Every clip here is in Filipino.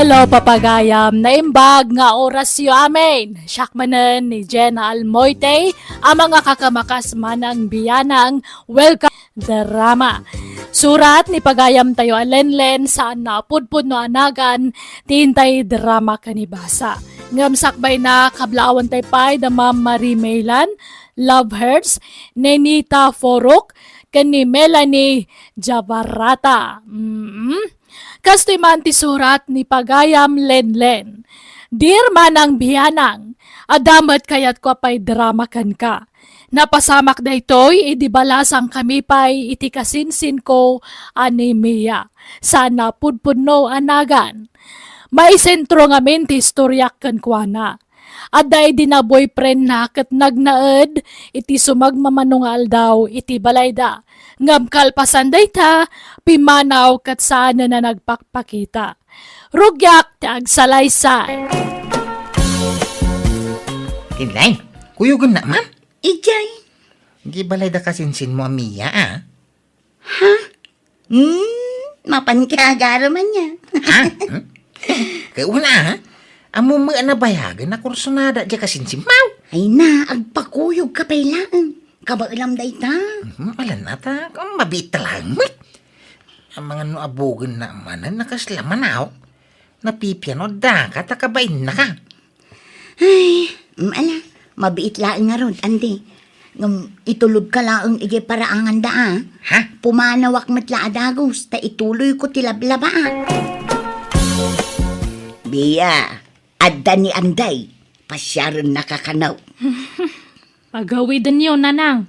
Hello papagayam, naimbag nga oras yu amin. Syakmanen ni Jenna Almoite, ang mga kakamakas manang biyanang welcome drama. Surat ni pagayam tayo alenlen saan na pudpud no anagan, tintay drama kanibasa. Ngam sakbay na kablawan tay pay da Ma'am Marie Maylan, Love Hurts, Nenita Forok, kani Melanie Jabarata. Kastoy man ti surat ni pagayam lenlen. Dear manang biyanang, adamat kayat ko pa'y drama kan ka. Napasamak da ito'y idibalasang kami pa'y itikasinsin ko anemia. Sana pudpudno anagan. May sentro ngamin ti istoryak kan kwa na. Aday di na boyfriend na kat nagnaed, iti sumagmamanungal daw, iti balayda. Ngam kalpasan day ta, pimanaw kat sana na nagpakpakita. Rugyak ti agsalaysay. Kinlay, kuyugan na man. Ijay. Di balay da kasinsin mo amiya, ah? Mapankagara man niya. Ha? Kaya una, ha? Amo mga nabayagan na kursunada di kasinsin mau. Ay na, agpakuyog ka pailaan. Kabailam day ta. Alam na ta, kung mabita lang. Ang mga nuabugan na manan nakaslaman ako. Napipiano da ka, takabain na ka. Ay, mabiit laing nga ron, andi. Itulog ka lang igi paraangan da, ah. Ha? Pumanawak matla adagos, ta ituloy ko tilablaba, ah. Biya, adda ni Anday, pasyaron nakakanaw. Pagawidan yun, nanang.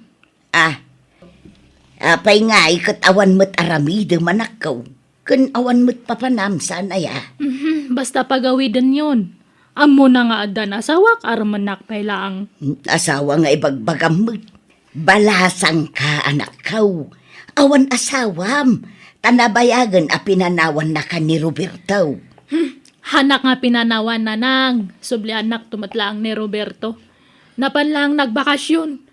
Apay nga, ikat awan mo't aramide manakaw. Kun awan mo't papanam, sana ya. Basta pagawidan yun. Amo na nga adan asawak, armanak pailaang. Asawa nga ibagbagam mo't. Balasang ka, anak kaw. Awan asawam. Tanabayagan a pinanawan na ka ni Roberto. Hanak nga pinanawan nanang, subli anak tumatlaang ni Roberto. Napanlang nagbakasyon.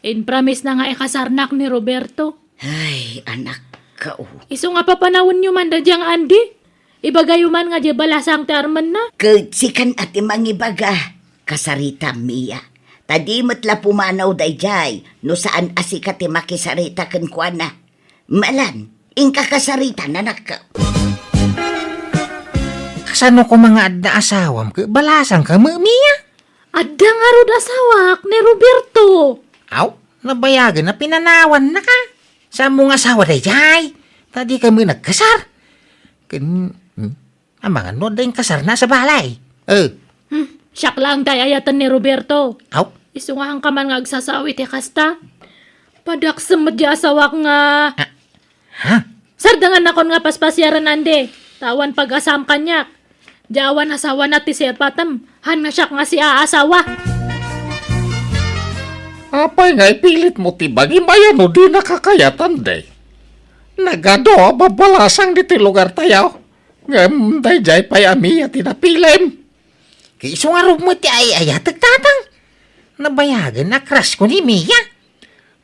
In promise na nga ikasarnak ni Roberto. Ay, anak kaw. Iso nga papanawon nyo man da diyang Andy. Ibagayo man nga di balasang ti Arman na. Sikan at imangibaga. Kasarita miya. Tadi matla pumanaw day jay. No saan asikat makisarita kan kwa na. Malan, ingka kasarita na nakaw. Kasano ko mga adda asawam ka, balasang ka mamiya. Adda nga rod asawak ni Roberto. Aw, nabayagan na pinanawan na ka. Sa mong asawa day jay. Tadi kami nagkasar. Ang mga no day kasar na sa balay. Siyak lang tayo ayatan ni Roberto. Aw, Isungahan ka man nga agsasawi ti kasta. Padak samadya asawak nga. ha? Sardangan nakon nga paspasyaran ande. Tawan pag-asam kanyak. Diawan asawa na ti Sir Patam. Han nga siyak nga si aasawa. Apay nga ipilit mo tibag, imayan o di nakakayatan day. Nagado, babalasang di ti lugar tayo. Ngam, day jay pay ami at tinapilem. Kaya iso nga rin mo ti ay tagtatang. Nabayagan na crush ko ni Mia.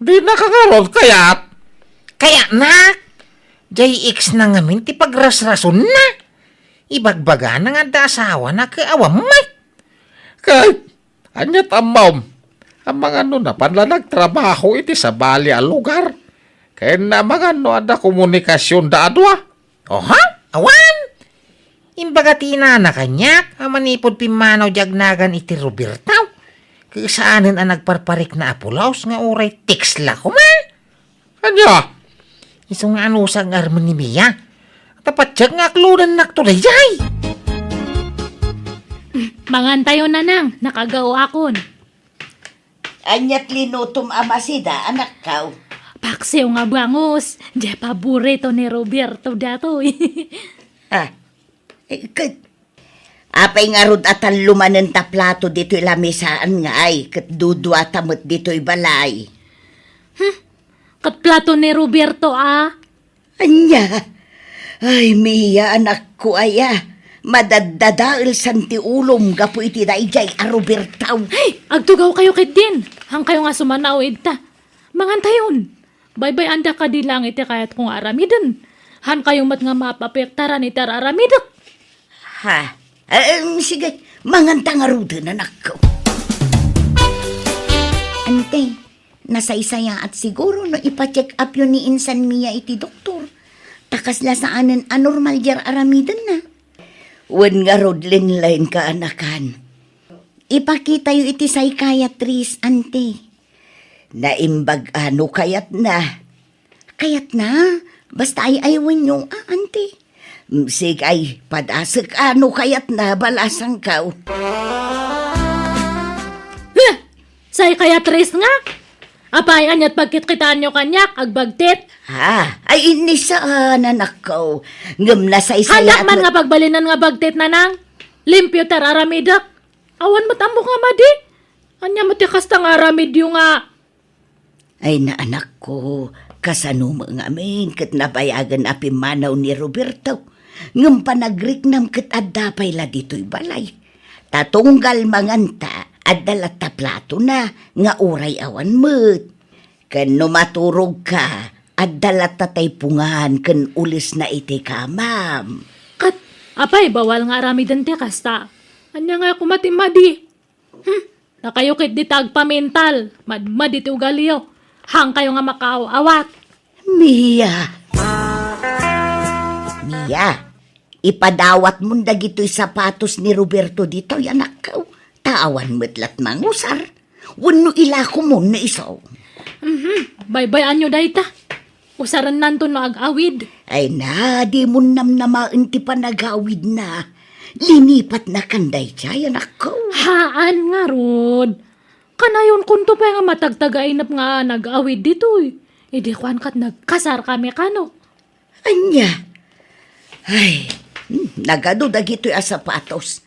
Di nakakarod kayat. Kaya nak, JX na ngamin ti pagrasrason na. Ibagbaga na nga da asawa na kaawam may. Kay, anyat amam. Ang mga no na panla nagtrabaho iti sa bali ang lugar. Kaya na mga no ada komunikasyon da adwa. Oha, awan. Imbaga tinana kanyak, amanipod pimanaw jagnagan iti Robertaw. Kaya saanin ang nagparparik na apulaos nga oray tiksla ko ma. Anya, Iso nga anusang arman ni Mia. Tapat siya nga klunan naktuloy jay. Mangantayo nanang, nakagawa akon. Anyat linutom amasida, anak kaw. Paksiw nga bangus. Di paborito ni Roberto dato. Apay nga rod atan lumanen ta plato dito ilamisaan nga ay. Kat dudwa tamot dito balay. Kat plato ni Roberto Anya, ay Mia anak ko aya. Madadadail santi ulom gapo iti daijay a Robertaw. Hey, agtugaw kayo kit din. Hang kayo nga sumanaw ta. Mangantayon. Bye-bye anda ka di lang iti kayat kong aramidon. Han kayo mat nga mapapektaran iti aramidok. Ha? Sige, manganta nga ruda na nako. Ante, nasaysaya at siguro no ipa-check up yun ni Insan Mia iti doktor. Takas la saanan anormal jar aramidan na. Wen nga rodlin lain ka anakan. Ipakita yu iti psychiatrist, ante. Naimbag ano kayat na. Kayat na? Basta ay aywan yung ante. Sig ay padasag ano kayat na balasang kao. Psychiatrist nga. Apay anyat pagkit-kitaan nyo kanyak, agbagtit. Ha? Ay inisaan anak ko. Ngam na sa isaya Handak man nga pagbalinan nga bagtit na nang. Limpyo tar aramidak. Awan matambo nga madi. Anya matikas ta nga aramidyo nga. Ay na anak ko, kasano mga amin kat nabayagan api manaw ni Roberto. Ngam panagriknam kat adapay la dito'y balay. Tatunggal manganta at dalata plato na nga uray awan mo't. Kano maturog ka at dalata tay pungan kan ulis na iti kamam. Kat, apay bawal nga aramidan ti kasta. Anya nga kumatimadi. Nakayukit di tagpamintal. Madmad iti ugaliyo. Hang kayo nga makaawat. Mia, ipadawat mo dagito'y sapatos ni Roberto dito, anak ko. Tawan mo't mangusar. Wano ila ko mo na isaw. Baybayan nyo dayta. Usaran nanto no ag-awid. Ay na, di mo namnamaan ti panagawid na. Linipat na kanday siya, anak ko. Haan nga rod. Kanayon kunto pa nga matagtagainap nga nag-awid dito eh. Idi kwan kat nagkasar kami kano. Anya? Ay, nagado dagito'y sapatos.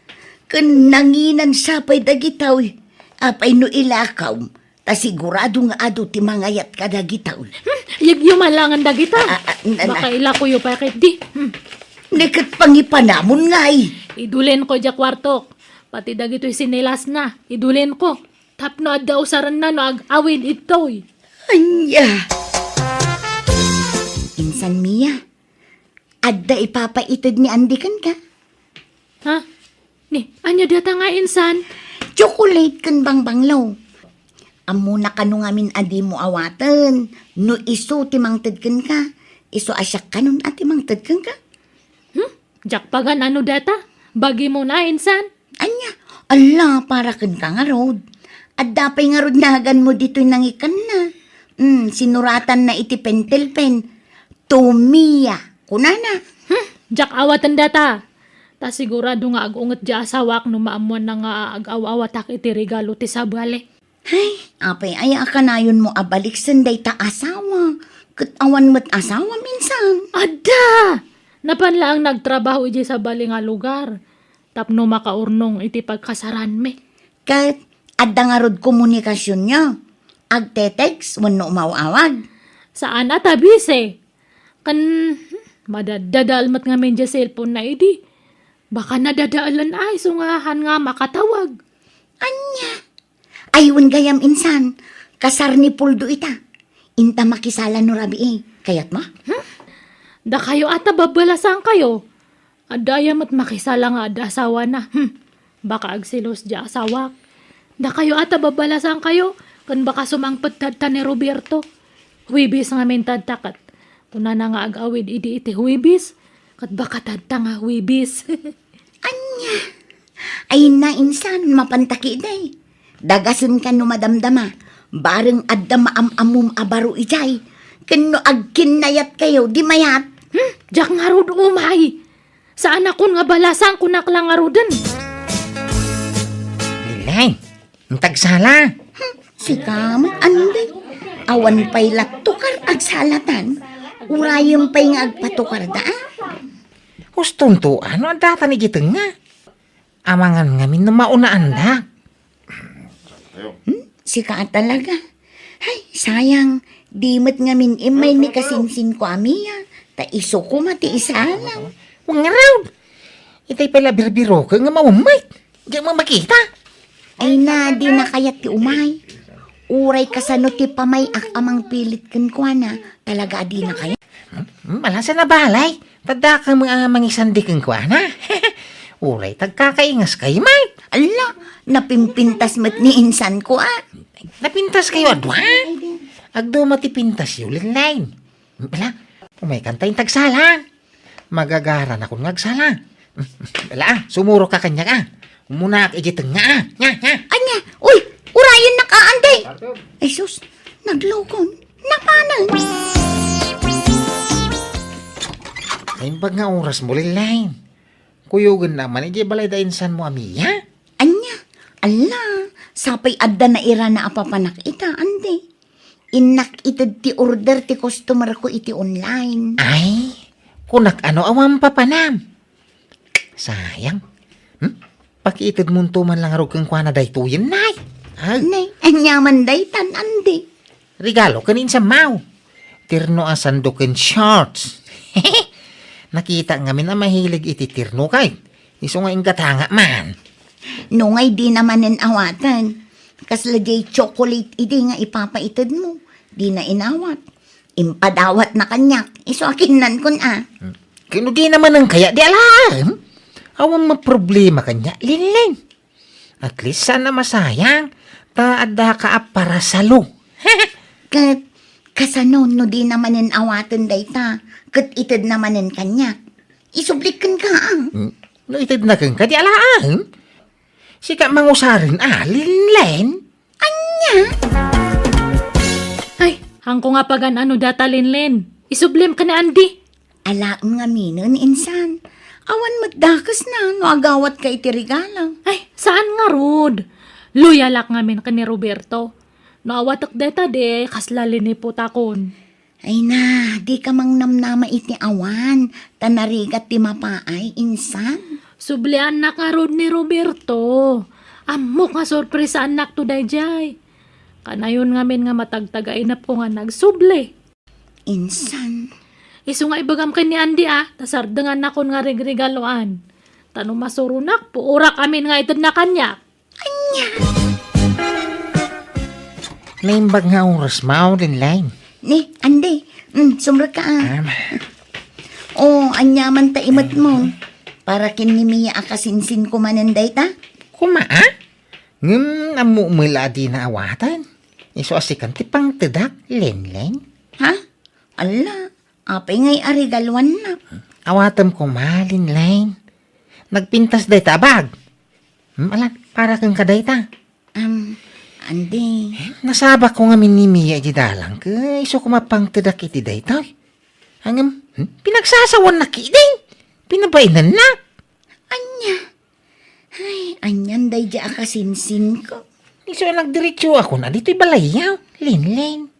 Kan nanginan sapay dagitaw. Apay no ilakaw. Ta sigurado nga ado ti mangayat ka dagitaw. Yumalangan dagita. na. Baka ilakuyo pa kit di. Nikat pangipanamon ngay. Idulin ko dya kwartok. Pati dagito'y sinilas na. Idulin ko. Tapno adda usaran na no ag-awid ito'y. Anya? Insan Mia, adda ipapaitid ni Andikan ka. Ha? Ni, anya data nga insan? Chocolate kan bang banglaw. Amo na kanu ngamin adi mo awatan. No iso timangtid kan ka. Iso asyak kanun at timangtid kan ka. Jakpagan ano data? Bagi mo na insan? Anya, ala para kan ka nga rod. At dapay nga rod nahagan mo dito'y nangikan na. Sinuratan na iti pentel pen. Tumia. Kunana. Jak awatan data. Ta sigurado nga agunget di asawak no maamuan na nga ag-awawatak iti regalo ti sabale. Ay, apay aya ka na yun mo abalik sanday ta asawa. Katawan mo't asawa minsan. Ada! Napanla ang nagtrabaho iti sa bali nga lugar. Tapno makaurnong iti pagkasaran me. Kat adda nga rod komunikasyon niya. Agte-text wano umawawag. Saan atabise? Kan madadalmat nga medya cellphone na idi. Baka nadadaalan ay sungahan nga makatawag. Anya? Ayun gayam insan. Kasar ni Puldo ita. Inta makisala no rabi eh. Kayat mo? Da kayo ata babalasan kayo. Adayam at makisala nga ada asawa na. Baka agsilos di asawak. Da kayo ata babalasan kayo. Kan baka sumangpot tadta ni Roberto. Huibis nga mentadtakat. Kuna na nga ag-awid idi iti huibis. Kat baka tadta nga huibis. Anya? Ay na insan, mapantaki day. Dagasun ka no madamdama. Bareng adda maamamum abaro ijay. Kano agkinayat kayo, di mayat. Jak nga rod umay. Saan akon nga balasang kunak lang nga roden. Lilay, ang tagsala. Si kamat, anday. Awan pa'y latukar agsalatan. Urayong pa'y nga agpatukar da. Hustong to, ano ang data ni Giteng nga? Amangan ngamin na maunaan da. Si ka talaga. Ay, sayang. Dimot ngamin imay ni kasinsin ko amiya. Ta iso ko mati isalang. Huwag nga raw. Itay pala birbiro ka nga mawamay. Diyan mo makita. Ay na, di na kayat ti umay. Uray kasano ti pamay ak amang pilit kan kwa na. Talaga di na kaya. Malasa na balay. Tada ka mga mangisandikin ko, na. Uray, tagkakaingas kay Mike. Ala, napimpintas met ni insan ko Napintas kayo, adwa. Agdo matipintas yun, linlain. Bala, umay kantay tagsala. Magagaran ako ngagsala. Bala, sumuro ka kanya ka. Muna ikiteng nga. Anya, uy, urayan na ka, Anday. Ay sus, naglokon. Napanan. Ay, pag nga oras mo, linlain. Kuyugan naman, iji balay da insan mo, amiya. Anya, ala, sapay adda na ira na apapanak ita, Anday. Inak itad ti order ti customer ko iti online. Ay, kunak ano awang papanam. Sayang. Pakiitid mo man lang arog kang kwa na daytuyin, nay. Ay, Nay, anyaman daytan, Anday. regalo kanin sa mau. Tirno asan doken shorts. Nakita ngamin na mahilig iti tirno kay. Iso nga ingatanga man. Nungay di naman nin awatan. Kasla jay chocolate idi nga ipapaitid mo. Di na inawat. Impadawat na kanyak. Iso akinan kun Kino di naman ang kaya di alam. Awang maproblema kanya, linling. At least sana masayang. Taada ka para salo. Kat kasanon no di naman nin awatan dayta. Kat itid naman nin kanyak. Isublikan ka No itid na kang kadi alaan. Sika mangusarin linlen. Ay, hangko nga pagan ano data linlen. Isublim ka na Andy. Alaam nga minon, insan. Awan magdakas na, no agawat ka iti regalo. Ay, saan nga rod? Luyalak ngamin ka ni Roberto. Naawatak deta de, kaslalin ni putakon. Ay na, di ka mang namnama iti awan. Tanarigat ti mapaay, insan. Subli anak nga rod ni Roberto. Amok nga sorpresa anak to dayjay. Kanayon ngamin nga matagtagainap ko nga nagsubli. Insan. Isu nga ibagam kay ni Andy tasardengan nakon nga regregaloan. Tanong masurunak, puurak amin nga itad na kanya. Naimbag nga oras mao linlen. Ni, ande. Sumra ka Oh, anyaman ta imat mo. Para kinimiya akasinsin ko mananday ta. Kumaa? Amu mula di na awatan. Iso asikan ti pang tedak, linlen. Ha? Ala, apay ngay arigalwan na. Awatam ko linlen. Nagpintas day tabag. Alam, para kang kaday ta. Ande. Nasabak ko nga minimiya di dalang ka. Iso kumapang tedak iti day ta. Hangam, pinagsasawan na kiding. Pinabainan na. Anya. Ay, anyan day di akasinsin ko. Iso nagdiretso ako na dito'y balayaw. Linlen.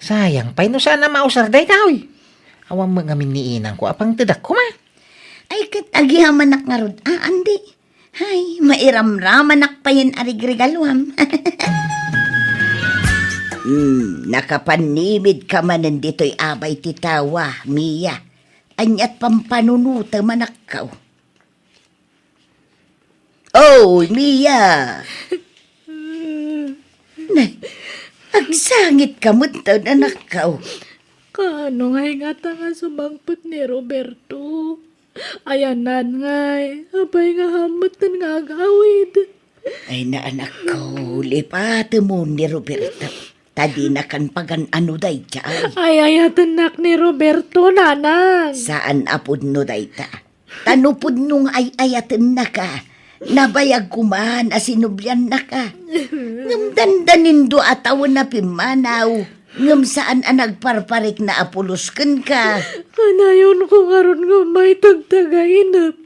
Sayang pa, no sana mausar day tao. Awang mga miniinang ko apang tedak ko ma. Ay, kat agihamanak nga rod. Ande. Ay, mairamramanak pa yun arigregaluam. Nakapanimid ka man nandito'y abay titawa, Mia. Anyat pampanunuta manakaw. Oh, Mia! Nay, agsangit ka mo taon anakaw. Kano nga ingata nga sumangpot ni Roberto. Ayanan nga abay nga hamatan nga agawid. Ay na anak ko, lipate mo ni Roberto. Tadi na kan pagan ano day dyan. Ay ayatan nak ni Roberto nanang. Saan apod no day ta? Tanupod nung ay ayatan na ka. Nabayag kuman asinubyan na ka. Ngam dandanin do atawan na pimanaw. Ngam saan nagparparik na apuluskan ka. Kanayon ko ngaron nga may tagtagainap.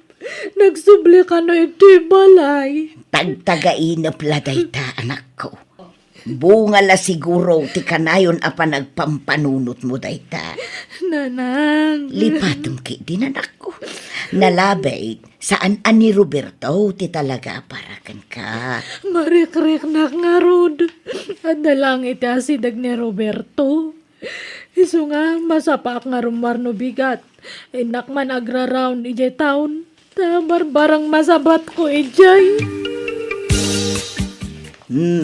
Nagsubli ka na ito'y balay. Tagtagainap laday ta, anak ko. Bunga la siguro ti kanayon apa nagpampanunot mo day ta. Nanang. Lipatom ki din anak ko. Nalabay, saan ani Roberto ti talaga para kan ka. Marik-rik na nga rod. At dalang iti asidag ni Roberto. Iso nga, masapak nga rumar no bigat. Inak man agra-round ijay taon. Barbarang masabat ko ijay.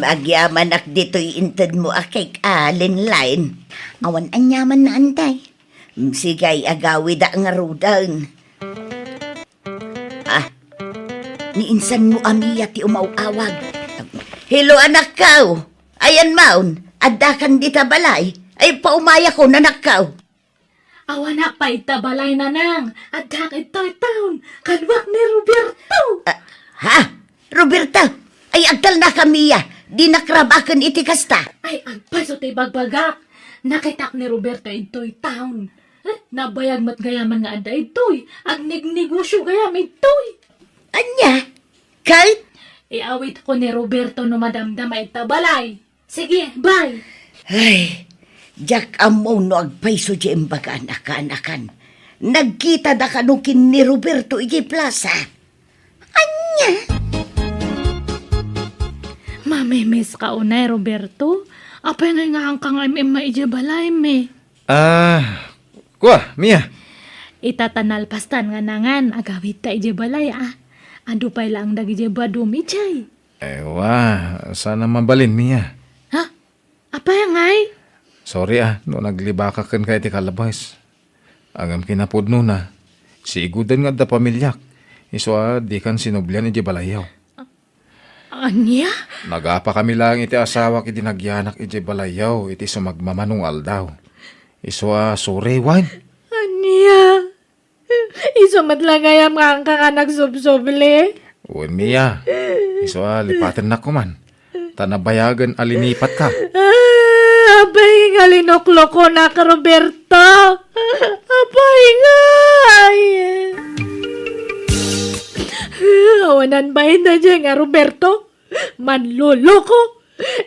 Agyaman ak dito'y intad mo akik linline. Awan anyaman na antay. Sigay agawi da nga rudan. ni insan mo amiya ti umawawag. Hello anak kaw. Ayan maun, addakan di ta balay. Ay paumaya ko nanak kaw. Awa na pa itabalay na nang. At dakit to'y taon. Kalwak ni Roberto. Ha? Roberta, ay agtal na kamiya. Di nakrabakan iti kasta. Ay, ang paso to'y bagbagak. Nakitak ni Roberto ito'y taon. Nabayag mat gayaman nga ada ito'y. Ang nignegosyo gayam ito'y. Anya? Kahit? Iawit ko ni Roberto no madamdam ay tabalay. Sige, bye. Ay, jak amo no agpaiso di imbaga anak-anakan. Nagkita da kanukin ni Roberto iti plaza. Anya? Mamimiss ka unay, Roberto. Apay nga ang kang maijabalay me. Kuha, Mia. Itatanalpastan nga nangan, agawit ta ijabalay Ando pa'y lang dagijabado michay. Sana mabalin, Mia. Ha? Apay ngay? Sorry no naglibakakan kay ti kalabas. Agam kinapudno na. Si igudan nga da pamilyak. Iso di kan sinublian iti balayaw. Anya? Nagapa kami lang iti asawa iti nagyanak iti balayaw iti sumagmamanong aldaw. Iso sorry, wan. Anya? Iso matlagayam nga ang kakanak subsoble. Uwan, Mia. Iso lipatan na ko man. Tanabayagan alinipat ka. Abay nga linoklo ko na ka, Roberto. Abay nga. Awanan ba na dyan nga, Roberto? Manluloko.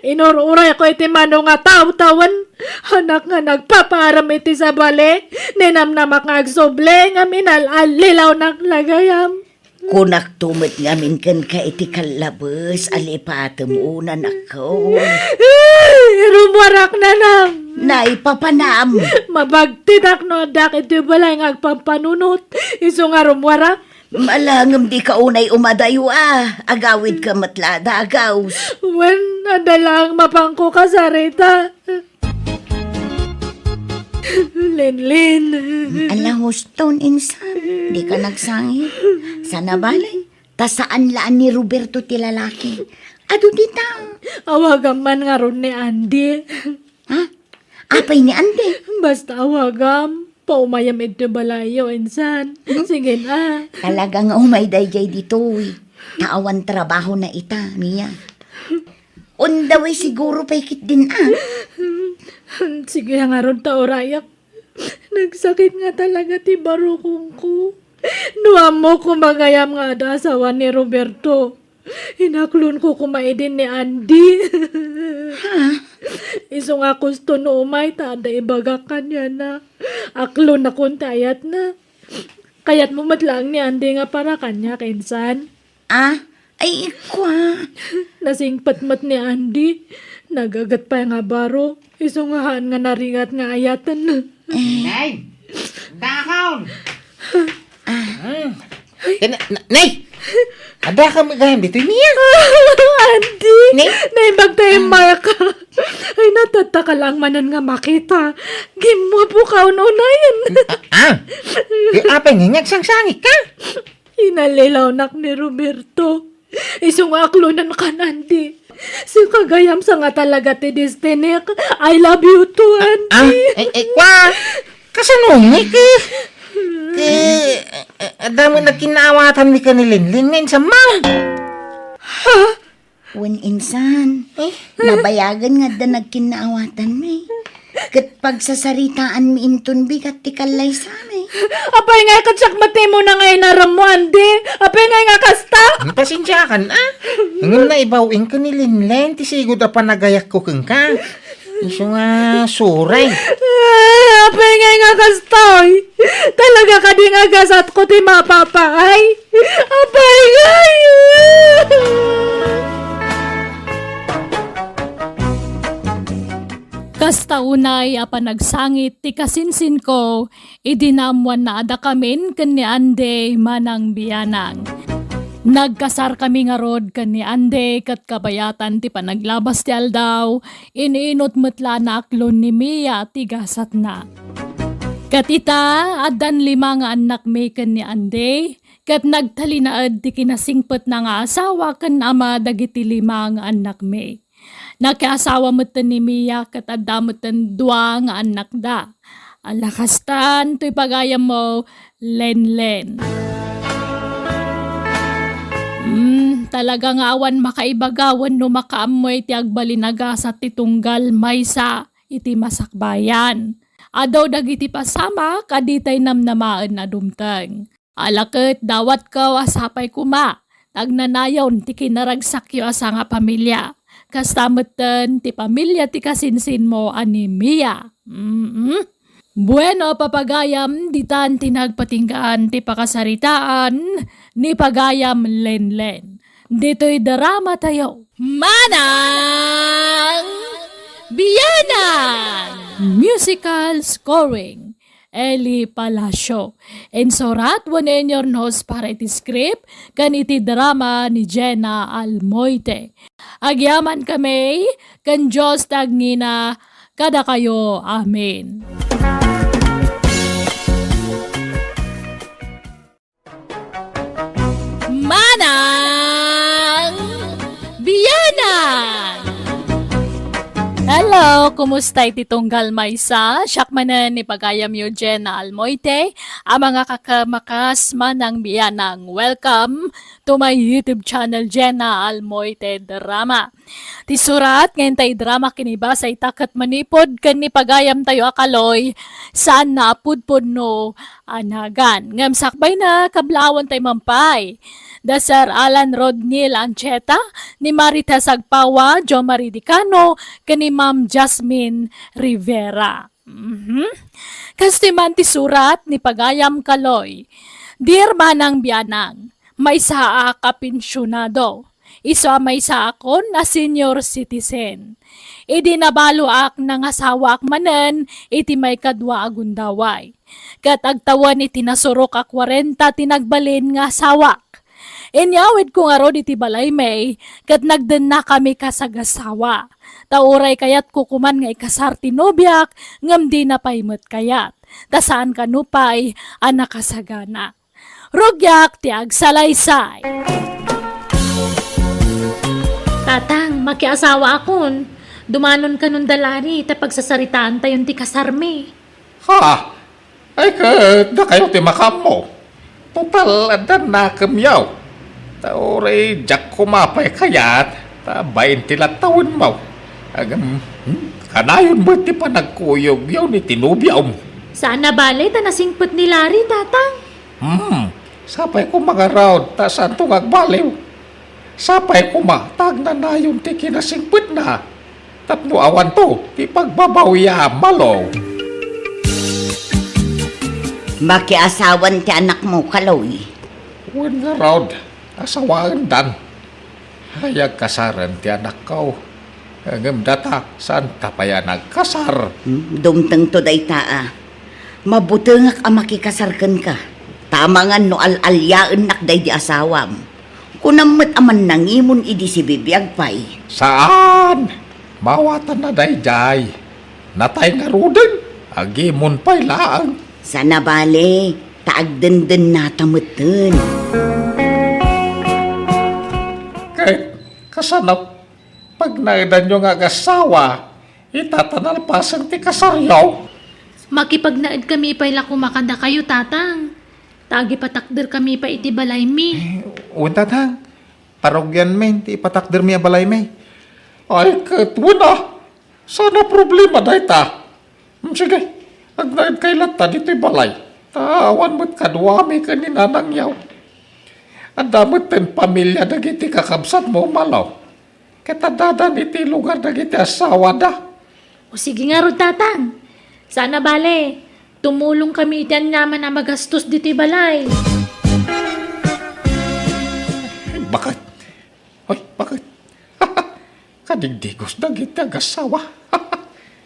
Inururay ko iti mano nga taw-tawan. Hanak nga nagpaparam iti sa bale. Ninamnamak nga agsoble nga minalalilaw ng lagayam. Kunak tumot ngamin kan ka iti kalabas, alipatam unan ako. Rumwarak na nang. Naipapanam. Mabagtidak no dak iti balay nga agpampanunot. Iso nga rumwarak. Malangam di ka unay umadayo agawid ka matlada agaws. When nadalang mapangko ka sa rita. Linlin. Alam mo, Stone insan, di ka nagsangit. Sana balay, tasaan laan ni Roberto ti lalaki. Ado di ta. Awagam man nga ron ni Andy. Ha? Apay ni Ande. Basta awagam. Paumayam ito balayo, insan. Sige na. Talaga nga umayday jay dito. Taawan trabaho na ita, Mia. Undaway siguro paikit din Sige nga ron ta, Orayak. Nagsakit nga talaga ti barukong ko. Nuam mo kumagayam nga ada asawa ni Roberto. Hinaklon ko kumaidin ni Andy. Iso nga gusto no umay, tada ibagakan niya na. Aklon na kuntayat na. Kayat mo matlang ni Andy nga para kanya, kinsan. Ay, ikwa. Nasingpatmat ni Andy. Nagagat pa nga baro. Iso nga haan nga naringat nga ayatan. Nay! Dakaon! Nay! Ada ka magayam dito, Mia. Andy! Nay? Naimbag tayo ka. Ay, natataka lang manan nga makita. Gimo po ka unayan. Apay nga nagsangsangit ka. Inalilaw nak ni Roberto. Isong aklonan ka, Andy. Si kagayam sa nga talaga ti Destiny. I love you too, Andy. Kwa! Kasanungik eh. Dami na kinawatan ni Linlin ngayon sa mount. Wen insan, nabayagan nga da nagkinaawatan may. Kat pagsasaritaan mi inton bigat ti kalay sa may. Apay nga katsakmati mo na ngayon naram mo, Andy. Apay nga kasta. Pasensya ka na. Ngayon na ibawin ka ni Linlin. Tisigod na panagayak ko kang ka. Iso nga suray. Apay nga kastoy. Talaga ka di nga gasat ko ti mapapaay. Apay nga. Kasta unay nagsangit ti kasinsin ko, idinamwan na ada kamin ken ni Ande manang biyanang. Nagkasar kami nga rod ken ni Ande kat kabayatan ti panaglabas ti aldaw, iniinot metla na aklon ni Mia ti gasat na. Katita, adan 5 nga anak may ken ni Ande, Kat nagtalinaad ti kinasingpet na nga asawa kan ama dagiti 5 nga anak me. Nakiasawa mo ni Mia kat addamutan 2 nga anak da. Alakastan to'y pagayam mo, Lenlen. Talaga nga awan makaibagawan no makaamoy ti agbalinaga sa titunggal maysa iti masakbayan. Adaw dagiti pasama kaditay namnamaan na dumteng. Alakit dawat ka asapay kuma. Tagnanayon ti kinaragsak yo asa nga pamilya. Kastamutan ti pamilya ti kasinsin mo ani Mia. Bueno, papagayam, ditan tinagpatinggaan ti pakasaritaan ni pagayam Lenlen. Dito'y drama tayo. Manang Biyanan! Musical scoring. Eli Palacio. Ensorat wanenyor nos para iti script kan iti drama ni Jenna Almoite. Agyaman kami kan Diyos tagngina kada kayo. Amen. Manang Biyanan! Hello, kumusta iti tunggal maysa? Syakmanan ni pagayam yo Jenna Almoite, ang mga kakamakas manang biyanang. Welcome to my YouTube channel Jenna Almoite Drama. Ti surat ngayon tayo drama kinibasa itakat manipod kan ni pagayam tayo akaloy saan na apudpod no anagan. Ngam sakbay na kablawan tayo mampay. Da Sir Alan Rodnil Ancheta, ni Marita Sagpawa, Jo Maridicano, kani Ma'am Jasmine Rivera. Kastiman ti surat ni Pagayam Kaloy. Dear Manang Biyanang, may saa ka pensyonado. Isa may saa akon na senior citizen. Idi nabaluak ng asawa ak manen, iti may kadwa agundaway. Kat agtawan iti nasurok ak 40 tinagbalin nga asawak. Inyawid ko nga ro iti balay may, kat nagden na kami kasagasawa. Tauray kayat kukuman nga ikasar tinobyak, ngam di na paimot kayat. Tasaan kanupay, anak kasagana. Rogyak ti agsalaysay. Tatang, makiasawa akon. Dumanon ka nun dalari, ta pagsasaritaan tayon ti kasarme. Ha? Ay na kayo ti makam mo. Total, adan na kamyaw. Taoray, jak kumapay kayat, ta 20 taon mo. Agam, kanayon mo ti panagkuyog yaw ni tinubyaw mo. Saan na bale, ta nasingpot ni Larry, tatang? Sapay ko mga raod, ta saan to agbaliw. Sapay ko tag na nayon ti kinasingpit na. Tapno awan to, ti pagbabawya malaw. Makiasawan ti anak mo, Kaloy. Wan nga raod, asawaan dan. Hayag kasaran ti anak ko. Agam data, saan tapaya nagkasar? Dumteng to day taa. Mabuti nga ka makikasarkan ka. Tama nga no al-alyaan nak day di asawam. Kunamot aman nangimon idi si bibiyag pay. Saan? Mawatan na dayjay. Natay nga rudin. Agimon pa'y laang. Sana bale, taagdenden natamutin. Kahit kasanap, pag naidan nyo nga agasawa, itatanalpasan ti kasaryaw. Makipagnaad kami pa'y lakumakanda kayo, tatang. Tagi patakder kami pa iti balay mi. Tatang, parogyan men, ti ipatakder mi a balay may. Ay, katuna. Sana problema dahi ta. Sige, agnaid kay lata dito'y balay. Tawan mo't kadwami ka ni nanang yaw. Ang damot ten pamilya dagiti kakabsat mo malaw. Katadadan iti lugar dagiti asawa da. O sige nga ro, tatang. Sana bale, tumulong kami itian naman na magastos dito'y balay. Ay, bakit? Ay, bakit? Kadigdigos dagiti agasawa.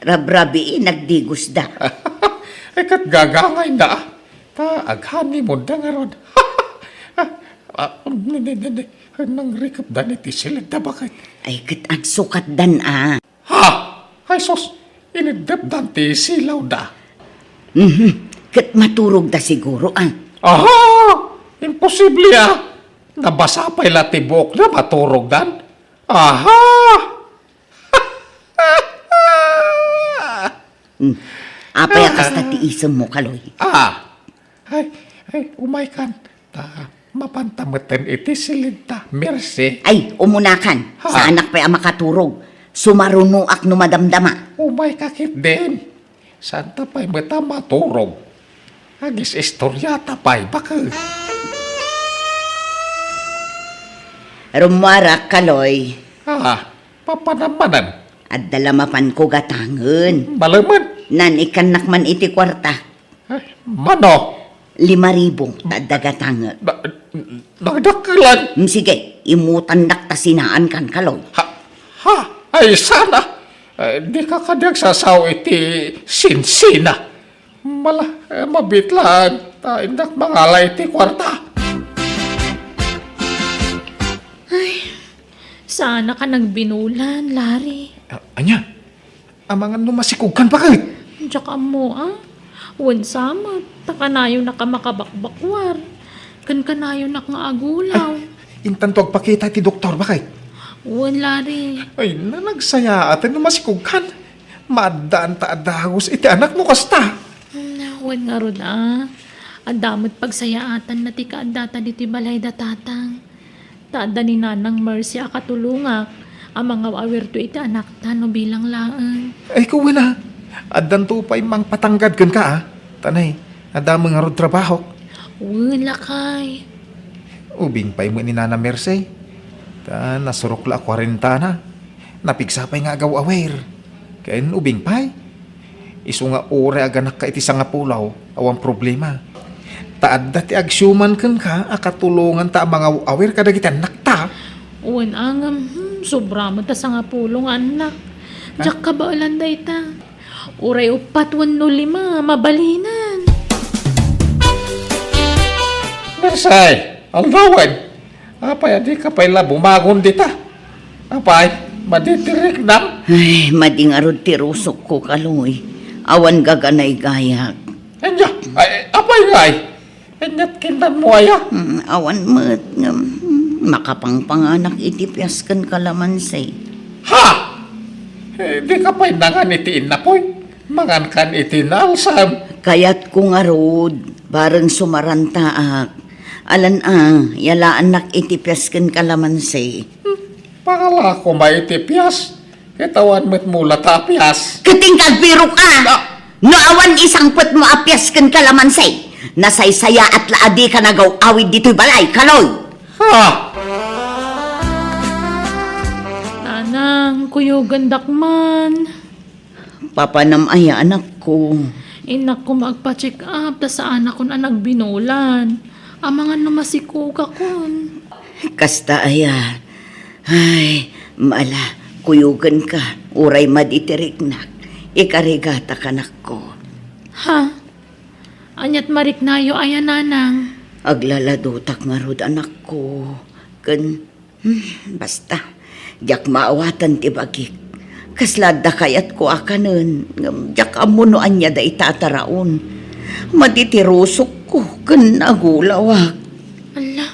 Rabrabi nagdigos da. Ay, kat gagangay na. Ta, aghani mo da nga ron. Nang rikap da ni tisilid da bakit? Ay kat ang sukat dan ah. Ha? Ay, sos, inidap dan tisilaw da. Kat maturog da siguro ah. Aha! posible nabasa pa'y latibok na maturog dan. Aha! Apay akas na tiisem mo, Kaloy. Ay, umay kan. Mapantamatan iti silid ta. Mercy. Ay, umunakan. Ha? Sa anak pa'y makaturog. Sumarunuak no madamdama. Umay kakit din. Santa pa'y mata maturog. Agis istoryata pa'y bakit. Rumarak, Kaloy. Papanamanan. At dalamapan ko gatangen. Malaman. Nan ikanak man iti kwarta. Ay, mano. 5,000 dadagatangen. Nagdakalan. Sige, imutan naktasinaan kan, Kaloy. Ay, sana. Di ka kadyag sasaw iti sinsina. Mabitlaan. Indak mangala iti kwarta. Sana ka nagbinulan, Larry. Anya, amangan no masikugkan bakit? Tsaka mo, Wan sama, takanayo na ka makabakbakwar. Kan kanayo na nga agulaw. Intan to agpakita ti doktor bakit? Wan, Larry. Ay, nagsaya atin no masikugkan. Maadaan ta adahos iti anak mo kasta. Wan nga ron, Adamot pagsayaatan na ti kaadata diti balay da tatang. Taada ni Nanang Mercy akatulungak. Ang mga awirto iti anak ta no bilang laan. Ay, kuwi na. Adan to pa'y mang patanggad kan ka, Tanay, adamang nga rod trabaho. Wala kay. Ubing pa'y mo ni Nana Mercy. Nasurok la 40 na. Napigsa pa'y nga agaw-awer. Kain ubing pa'y. Isu nga ore aganak ka iti nga pulaw. Awang problema. Taad dati agsyuman kan ka, akatulungan ta mga awer kadagiti anak ta. Wan angam, sobra mo ta sa nga pulong anak. Diyak ka ba alanday ta? Uray upat 105, mabalinan. Mersay, aldawan. Apay, di ka pa'y bumagon dita. Apay, maditirik na. Ay, mading arod tirusok ko, Kaloy. Awan gaganay gayak. Anya, ay, apay ngay. Anyat kindan mo Awan mo't makapangpanganak itipyas kan kalamansi. Ha! Di ka pa'y nangan itiin na po'y. Mangan kan itin alsam. Kayat ko nga rod, bareng sumarantaak. Alan yalaan nak itipyas kan kalamansi. Pakala ko maitipyas. Kitawan mo't mula tapyas. Katingkag biro ka! No awan isang put mo apyas kan kalamansi. Nasaysaya at laadi ka nagaw awid dito'y balay, Kaloy. Ha! Nanang, kuyugan dakman. Papanamaya anak ko. Inak ko magpa-check up, ta sa anak ko na nagbinulan. Amangan na masikuka kon. Kasta aya. Ay, mala, kuyugan ka. Uray maditiriknak. Ikarigata kanak ko. Ha? Anyat marik nayo aya nanang. Aglaladutak nga rod anak ko. Basta. Diyak maawatan ti bagik. Kaslada kayat ko akanon. Diyak amunoan niya da itataraon. Maditirusok ko. Agulawak. Ala,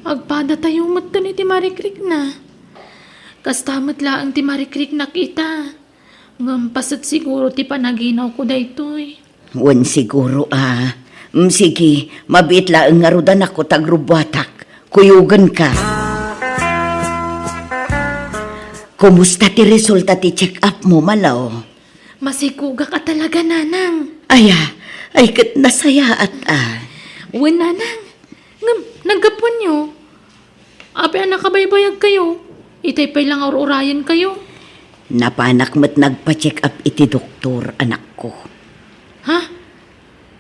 agpada tayo matan iti marikrik na. Kastamat laang ti marikrik na kita. Ngampasat siguro ti panaginaw ko daytoy. Wan siguro sige, mabit laang nga rodan ako tagrubwatak. Kuyugan ka. Kumusta ti resulta ti check up mo, Malaw? Masikuga ka talaga, nanang. Ay kat nasaya at Uwan, nanang. Naggapuan nyo. Ape anak kabaybayag kayo. Itay pa'y lang urayan kayo. Napanak mo't nagpa-check up iti doktor, anak ko. Ha?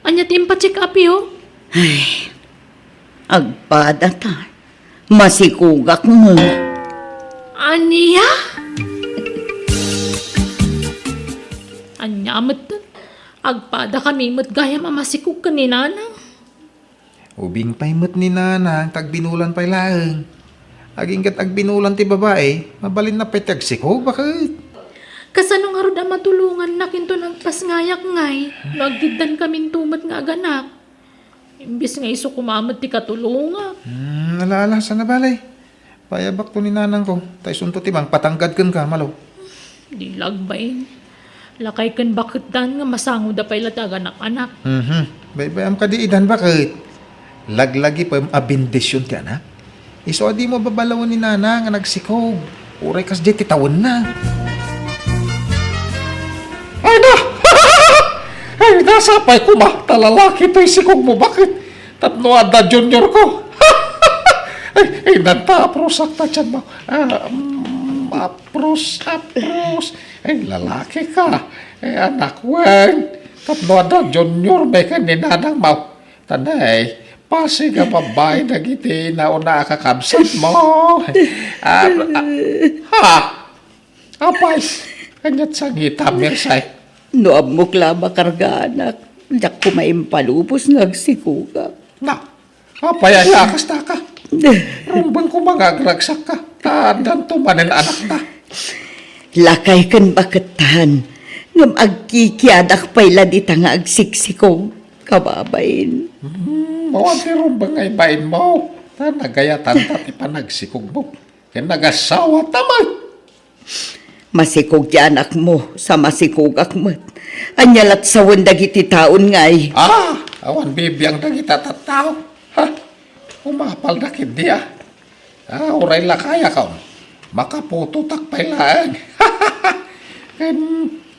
Anya ti pa-check up yo? Ay, agpada ta. Masikugak mo. Aniya? Anya mat. Agpada kami mat gaya mamasikog ka ni nanang. Ubing pa'y mo't ni Nana, tagbinulan pa'y laeng. Aging kat agbinulan ti babae, mabalin na pa'y tagsikog, bakit? Kasano nga rod ang matulungan na kinto nagpasngayak ngay. Nagdidan kaming tumat nga aganak. Imbis nga iso kumamad ti katulunga. Alaala sa nabalay. Payabak to ni nanang ko. Tay sunto timang patanggad kan ka, malo. Di lagbain. Lakay kan bakit dan nga masango da pa'y lataga anak-anak. Baybayam ka di idan, bakit? Laglagi pa abindisyon ti anak. Iso di mo babalawon ni nana nga nagsikog. Uray kas di titawon na. Ay na! Ay, nasapay ko ba? Talalaki to'y sikog mo. Bakit? Tatno ada junior ko. Ay, nagpa-apros ta dyan mo. Apros. Ay, lalaki ka. Ay, anak, wen. Tatno ada junior, may kaninanang mo. Tanay, pasi ka babae na giti na una kakabsat mo. Apay, kanyat sa ngita, Mirsay. No amok laba karga anak. Dak kumaimpalubos nagsikuga. Na, papayayakas na ka. Rumbang ko mga agragsak ka. Tandang tumanin anak na. Lakay kan bakatan. Ngam agkikiadak payla dita nga agsiksikong kababain. Mawag ni rumbang ay bain mo. Nagayatan tati pa nagsikog mo. Kaya nagasawa tamay. Masikog ti anak mo sa masikog akmat. Anyalat sa dagiti taon ngay. Awan bibiyang dagita tattao. Ha? Umapal na kindi uray lakaya ka. Makaputo takpay lang. Kan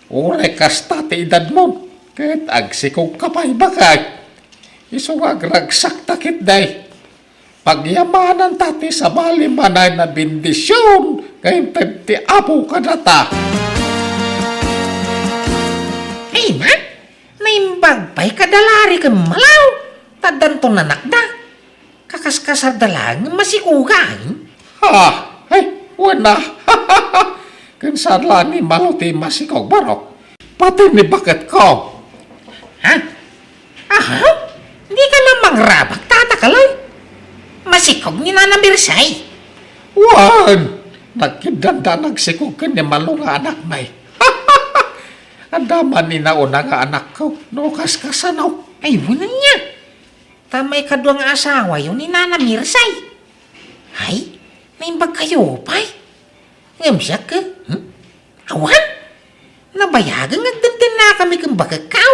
uray kasta ti edad mo. Kahit agsikog ka pa'y bakag. Iso agragsak takit day. Pagyamanan tati sa balimanay na bendisyon. Ngayon ti apo ka na ta. Ay, man, naimbag pa'y kadalari ka malaw. Tadan to nanak na. Kakaskasar dalang masikugan. Ay, wala. Kansala ni maluti masikog barok. Pati ni bakit ko. Ha? Aha? Hindi ka namang rabak, tatakalay. Masikog ni Nana Mirsay. Wan! Nagkindanda nagsikog ka ni malunga anak may. Andaman ni nauna nga anak ko. Nukas ka sanaw. Ay, wala niya. Tamay kadwa nga asawa yun ni Nana Mirsay. Ay, naimbag kayo, pay. Ngamsyak ka? Awan? Nabayagan agdandan na kami kang bagakaw.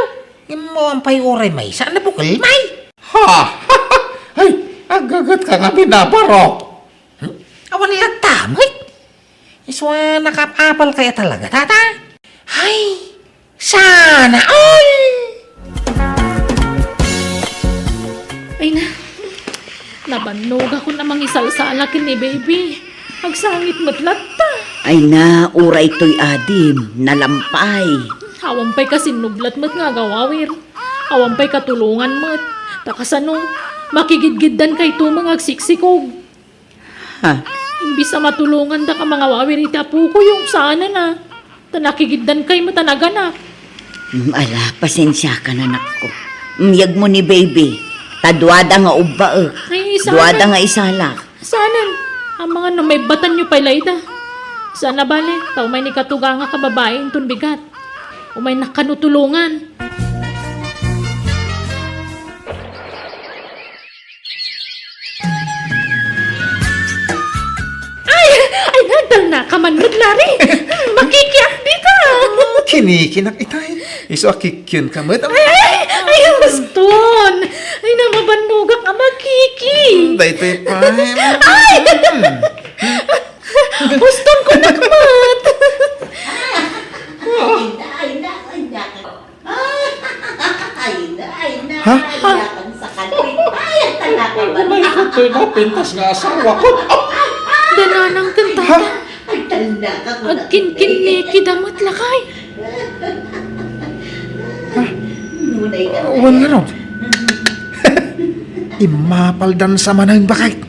Yung mo ang pay oray may saan na bukal may. Ay, agagat ka nga binabarok. Awan nila tamay. Iswa nakapapal kaya talaga, tata. Ay, sana all! Ay na, nabanog ako namang isalsala ni baby. Agsangit mo't latta. Ay na, uray to'y adim, nalampay. Awampay kasi nublat mo't nga gawawir. Awampay katulungan mo't. Takasano, makigidgiddan kay tumang agsiksikog. Ha? Imbis na matulungan da ka mga wawir itapu ko yung sana na. Tanakigiddan kay mo tanaga na. Ala, pasensya ka na ko. Miyag mo ni baby. Tadwada nga uba Ay, Duwada sana. nga isala. Sana. Ang mga no, may batan nyo pala ida. Sana bale, tao may ni katuga nga kababae itong bigat. O may nakanutulungan. Ay, nadal na kamanod lari. Makikiyak di ka. Kinikinak itay. Iso akikyon ka mo. Ay, maston. Ay, namabanugak ang makiki. Daytoy pa. Maston ko nakmat. Ha? May kuto'y napintas nga asawa ko. Dananang kanta. Agkinkin ni kidamat lakay. Wala ron. Imapaldan sa manang bakit.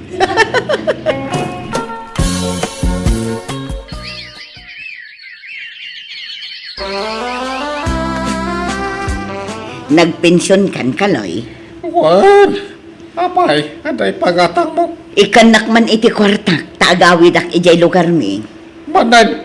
Nagpensyon kan kaloy. Wan! Apay, aday pagatang mo. Ikanak man iti kwarta. Taagawid ak ijay lugar mi. Manan,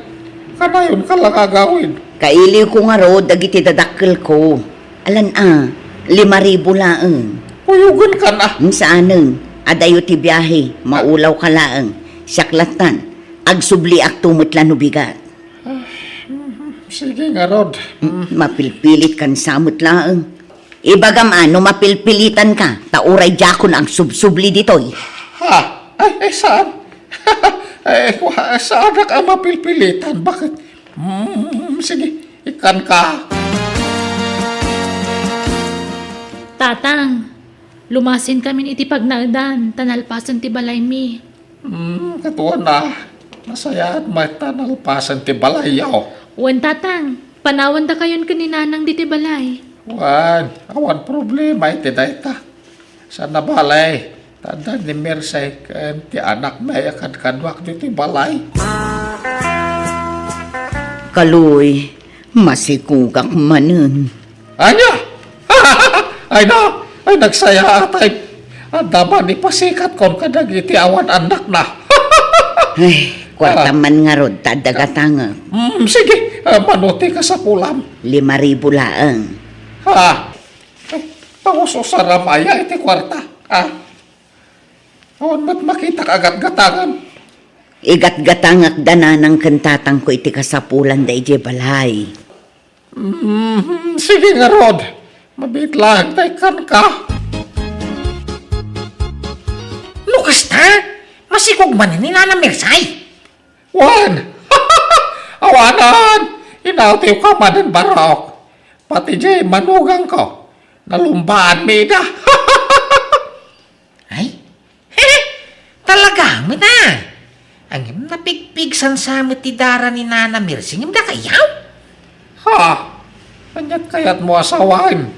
kanayon ka lang agawin. Kailiw ko nga ro, dagiti dadakkel ko. Alan 5,000 laang. Uyugan ka na. Saanen, adayo ti biyahe, maulaw ka laang, saklatan, agsubli ak tumutlan no bigat. Sige nga, Rod. Mapilpilit kan samot laang. Ibagam ano, mapilpilitan ka, tauray jakon ang subsubli ditoy. Ha? Ay, saan? Saan ka mapilpilitan? Bakit? Sige, ikan ka. Tatang, lumasin kami iti pagnagdan, tanalpasan ti balay mi. Katuwa na. Masaya at may tanalpasan ti balayaw. Wan tatang, panawan da kayon kaninanang diti balay. Awan problema iti dayta. Sa nabalay, tanda ni Mersey, kan ti anak may akan kadwak diti balay. Kaloy, masikugak manen. Anya? Ay na, ay nagsaya atay. Ang daman ipasikat kon kadagiti awan anak na. Ay, kwarta man nga rod, tadagatanga. Sige, manuti ka sa pulam. 5,000 laang. Ha? Ay, pauso sa ramaya iti kwarta. Ha? Awan mat makita agad gatangan. Igat-gatangak dananang kantatang ko iti kasapulan da ije balay. Sige nga, Rod. Mabit lang, kan ka. Lukas ta? Masikog man ni Nana Mersay. Wan! Awanan! Inautiw ka man ng barok. Pati jay manugang ko. Nalumbaan mi na. Ay? Talaga, na. Ang napigpigsan sa ti dara ni Nana Mersay, ngim da kayaw? Ha? Kanyat kayat mo asawain.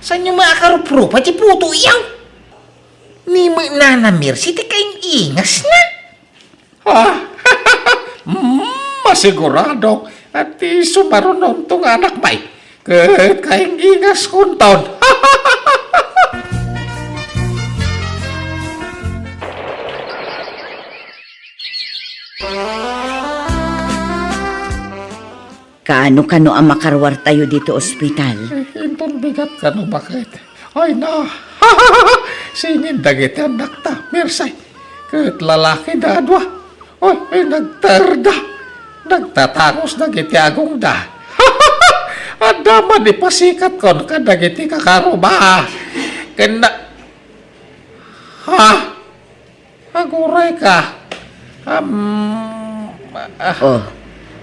Saan yung mga karuprupa, di puto iyaw? Ni mo Nana Mersay, di kayong ingas na. Ha? Masigurado at di sumarunon tong anak may. Kahit kayong ingas kunton. Kaano ang makarwar tayo dito ospital? Inton bigat ka no bakit? Ay na. Singin dagit ang nakta. Mersay. Kahit lalaki na adwa. Ay nagtarda. Nagtatangos dagiti agong da. Ang daman ipasikat kon ka dagiti kakaruba. Kena. Ha? Aguray ka. Oh,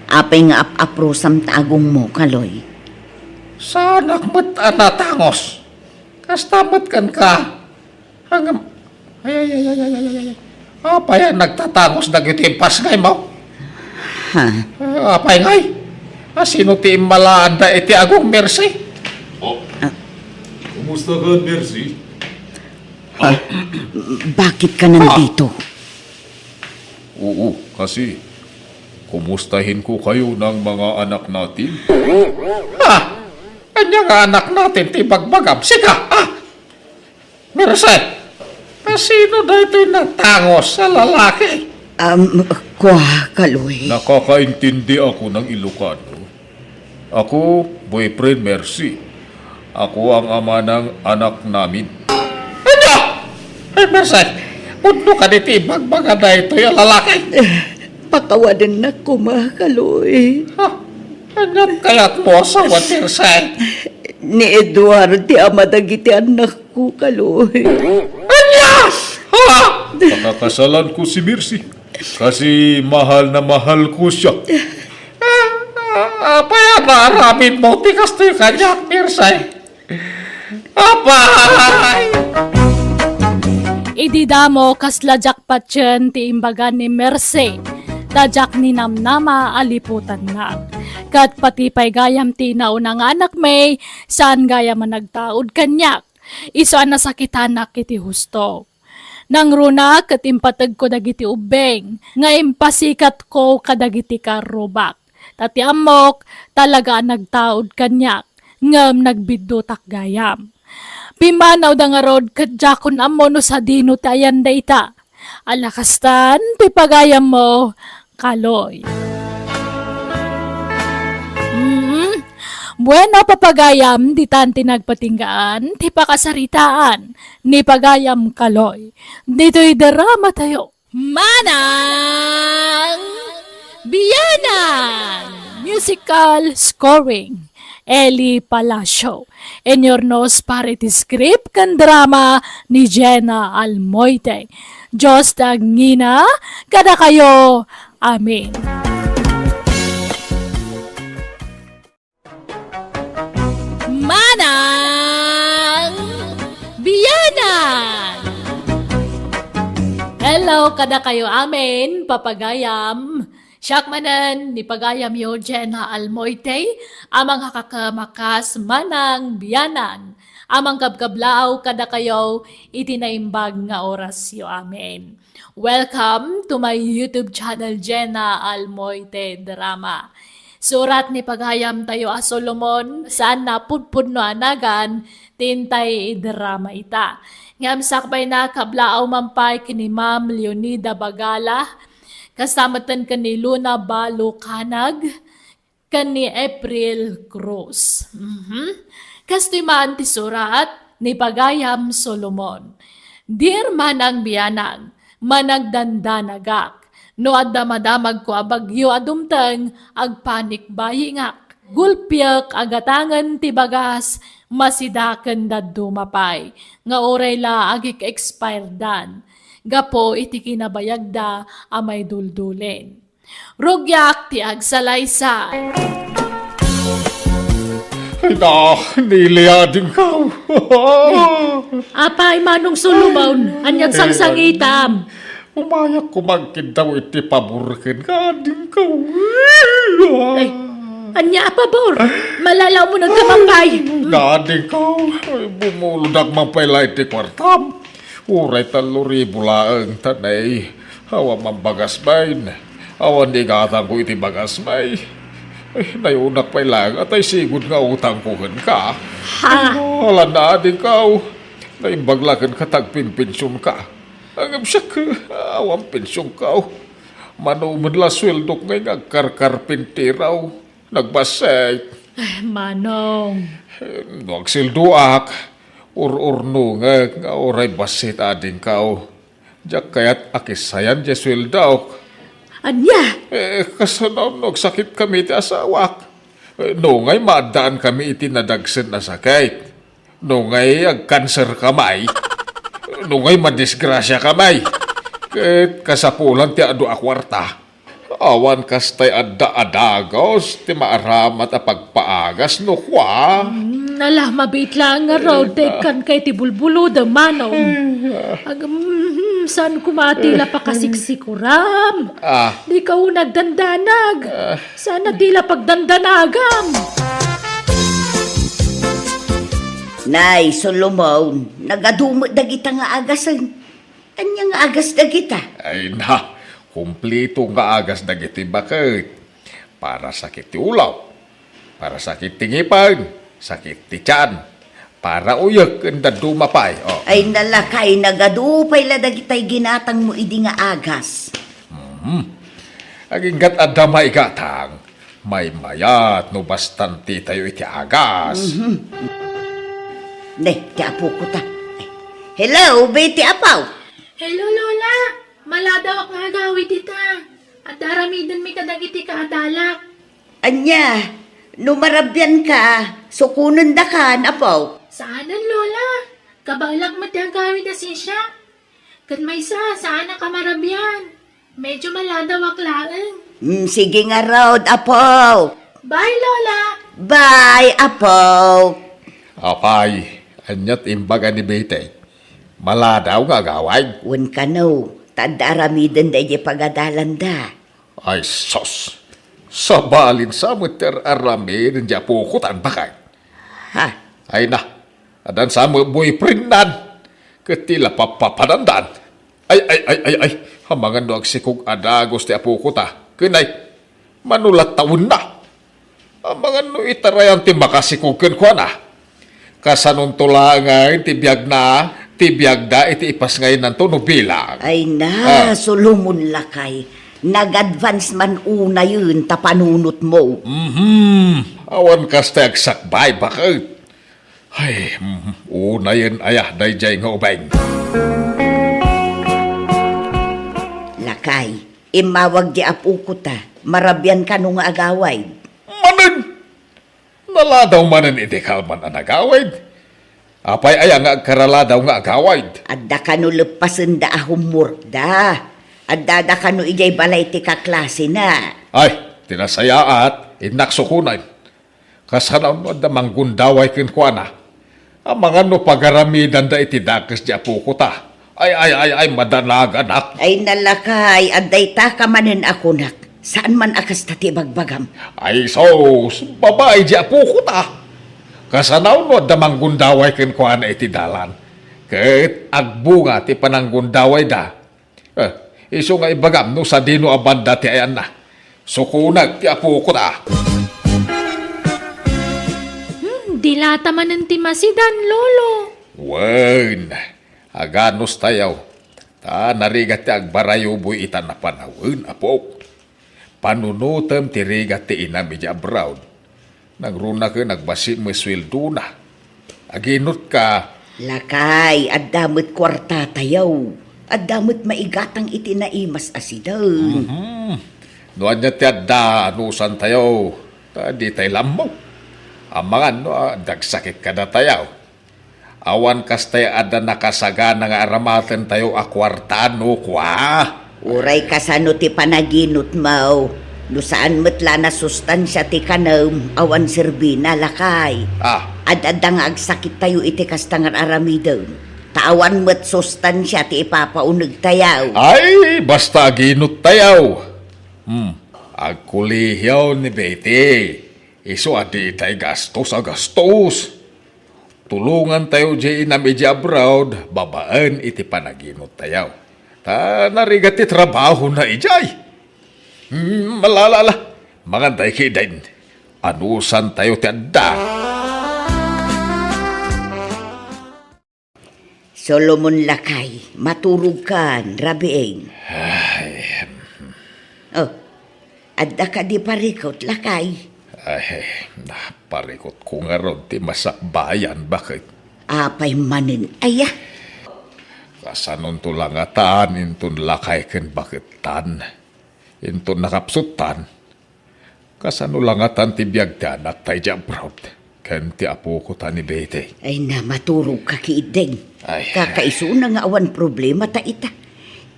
apay nga ap-aprosam tagong mo, Kaloy. Sa anak mo't anatangos. Kastamat kan ka. Hanggang... Ay. Apay ang nagtatangos dagiti pasgay mo. Ha? Apay ngay. Sino ti imalaan da iti agong Mersey? Kumusta ka, Mercy? Bakit ka nandito? Oo, kasi kumustahin ko kayo ng mga anak natin. Ha? Kanya nga anak natin ti bagbagam. Sika, Mersey, sino da ito'y natangos sa lalaki? Kaloy. Nakakaintindi ako ng Ilocano. Ako, boyfriend Mercy. Ako ang ama ng anak namin. Ano? Ay, Mersey, pudno ka diti bagbaga da ito'y lalaki. Pakawadan na ko, Kaloy. Ha? Kanyat kayat mo sa Mersey. Ni Eduardo, ti amadagiti anak ko, Kaloy. Anya! Ha? Pakakasalan ko si Mercy. Kasi mahal na mahal ko siya. Apay, naaramin mo, tikas to yung kanyat, Mersey. Apay! Ididamo kasla jackpot yan ti imbagan ni Mersey. Tajak ni Namnama aliputan na. Kat pati pa'y gayam ti naunang anak may, saan gaya man nagtaod kanyak. Iso ang nasakitanak iti husto. Nang runa kat impatag ko dagiti ubeng, nga impasikat ko kadagiti karubak. Tati amok, talaga nagtaod kanyak, ngam nagbiddutak gayam. Pimanaw da nga rod kadjakon amo no sa dino tayan da ita. Alakastan, pipagayam mo, Kaloy. Bueno, papagayam, di tan tinagpatinggaan, ti pakasaritaan, ni pagayam kaloy. Dito'y drama tayo. Manang Biyanan! Musical scoring. Eli Palacio. In your nose parity script kan drama ni Jenna Almoite. Diyos tagngina, kada kayo. Amen. Manang Biyanan! Hello, kada kayo amin, papagayam. Syakmanan, ni pagayam yo Jenna Almoite, amang hakakamakas manang biyanan. Amang kabkablaw kada kayo, itinaimbag nga oras yo amin. Welcome to my YouTube channel, Jenna Almoite Drama. Surat ni pagayam tayo a Solomon, saan na pudpud no anagan, tintay drama ita. Ngam sakbay na kablaaw mampay kini Ma'am Leonida Bagala, kasamatan kani Luna Balukanag, kani April Cruz. Kastoy maan ti surat ni pagayam Solomon. Dear manang biyanang, managdandanagak, no adda madamag ko abagyo adumteng agpanik bayingak. Gulpyak agatangan ti bagas masidaken daddo mapay. Nga oray la agik expired dan. Gapo iti kinabayagda amay duldulen. Rugyak ti agsalaysay. Ay na, niliadin ka. Apay manong Solomon, anyag sangsangitam. Umayak ko magkindaw iti paburkin ka din ka. Ay, anya pabor, malalaw mo nagkamapay. Gading ka. Ay, bumuludag mampayla iti kwartam. Uray 3,000 laeng tanay. Awa mambagas bain. Awan di gatang ko iti bagas bay. Ay, nayunak pa'y lang at ay sigod nga utang kuhan ka. Ha? Wala na din ka. Naimbaglakan ka tagpinpinsyon ka. Ang absyak, awang pensyon ka. Manuman la sweldo ngay nagkarkarpintiraw. Nagbasay. Ay, manong. Nagsilduak. Ur-urno nga oray basit ading kao. Diyak kaya't akisayan di sweldaw. Anya? Kasanaw nagsakit kami iti asawak. No ngay maadaan kami iti nadagsen na sakit. No ngay agkanser kamay. No ngay madisgrasya kamay. Kasapulan ti adu akwarta. Awan kastay adda-adagos ti maaramat a pagpaagas no kwa. Nalah, mabit lang nga raw, kan kay ti bulbulo da manong. Saan kumatila pa kasiksikuram? Di ka nagdandanag. Sana tila pagdandanagam. Nay, Solomon, nagadumot dagita nga agasan. Anya nga agas dagita? Ay na, kumplito nga agas dagiti bakit. Para sakit ti ulaw, para sakit ti ngipang, sakit ti tiyan, para uyak kanda dumapay. Oh. Ay nalakay, nagadupay la dagitay ginatang mo idi nga agas. Aging gat adamay gatang, may mayat no bastanti tayo iti agas. Ne, ti apo ko ta. Hello, Betty Apaw. Hello, Lola. Maladaw nga agawid ita. At daramidan mi kadagiti ka adalak. Anya, numarabyan ka, sukunan da ka, Apaw. Saanan, Lola? Kabalak mati agawid na siya. Kat may saan ka marabyan. Medyo maladaw aklaan. Sige nga raw, Apaw. Bye, Lola. Bye, Apaw. Apay, anyat imbaga ni Bete. Maladaw nga gaway. Wan ka no, tadaramidan da di pagadalan da. Ay sos, sabalin sa muter aramid di apukutan bakay. Ha? Ay na, adan sa mo boyfriend nan. Ketila papapanandan. Ay, hamangan no agsikog adagos ti apukuta. Kinay, manulat taon na. Hamangan no itarayan ti makasikog ko na. Kasanong tulangan ti biyag na, ti biyag da iti ipas ngayon nanto no bilang. Ay na, Solomon lakay. Nag-advance man una yun tapanunot mo. Awan kasta agsakbay bakit? Ay, una yun ayah dayjay nga ubay. Lakay, imawag di apuko ta. Marabyan ka nung agaway. Manan! Naladaw manan idikal man ang agawid. Apay aya nga agkaraladaw nga agawid. Adda ka no lepasen da ahumur da. Adda da ka no ijay balay ti kaklase na. Ay, tinasayaat, inaksukunan. Kasanaw mo da manggundaway kin kuana. Ang mga no pagaramidan da iti dakes di apuko ta. Ay, madanag anak. Ay nalakay, adday ta ka manen ako nak. Saan man akas tati bagbagam? Ay, sos, babae di apuko ta. Kasanaw no da manggundaway kin kuana iti dalan. Ket agbunga ti pananggundaway da. Iso nga ibagam no sa dino abanda ti ayan na. Sukunag ti apuko ta. Dilata man ang timasidan, lolo. Wen, aganos tayaw. Ta narigat ti agbarayuboy itan na panawin, apok. Panunutem ti rigat ti inam iti abroad. Nagruna ka nagbasi mo sweldo na. Aginot ka. Lakay, addamot kwarta tayaw. Addamot maigatang itinaimas asidan. Noan niya ti adda anusan tayaw. Ta di tay lamaw. Ang mga no, dagsakit ka na tayaw. Awan kastay ada nakasagana nga aramaten tayo akwartano kwa. Uray kasano ti panaginot mo. No saan matla na sustansya ti kanam, awan sirbina lakay. Ad-adda nga agsakit tayo iti kastangan aramidon. Tawan mo't sustansya ti ipapaunag tayaw. Ay, basta ginot tayaw. Agkulihaw ni Betty. Iso adi tay gastos a gastos. Tulungan tayo di inamidya abroad, babaan iti panaginot tayaw. Ta narigat ti trabaho na ijay. Malalala, magantay kidain. Anusan tayo ti adda. Solomon lakay, maturog kan, rabieng. Oh, adda ka di parikot lakay. Ay, naparikot ko nga ron ti masakbayan. Bakit? Apay manin, aya. Kasanon to lang atan, intun lakay ken bakit tan. Intun nakapsutan. Kasano lang atan ti biyag ti anak tayo di abroad. Ken ti apo ko ta ni Betty. Ay na maturog ka kiideng. Ay. Kakaiso na nga awan problema ta ita.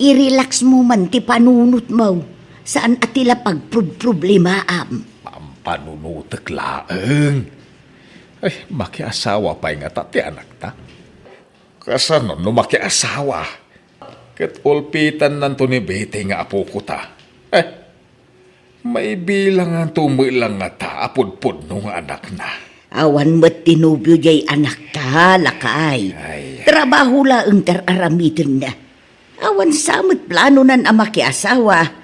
I-relax mo man ti panunot mo. Saan atila pagproblema am? Panunutek laeng. Ay, makiasawa pa nga ti anak ta. Kasano no makiasawa? Ket ulpitan nanto ni Betty nga apo ko ta. May bilang ang tumilang nga ta, apod-pod nung anak na. Awan mo't tinubyo jay anak ta, lakay. Trabaho laeng tararamitin na. Awan samot plano nan ama kiasawa.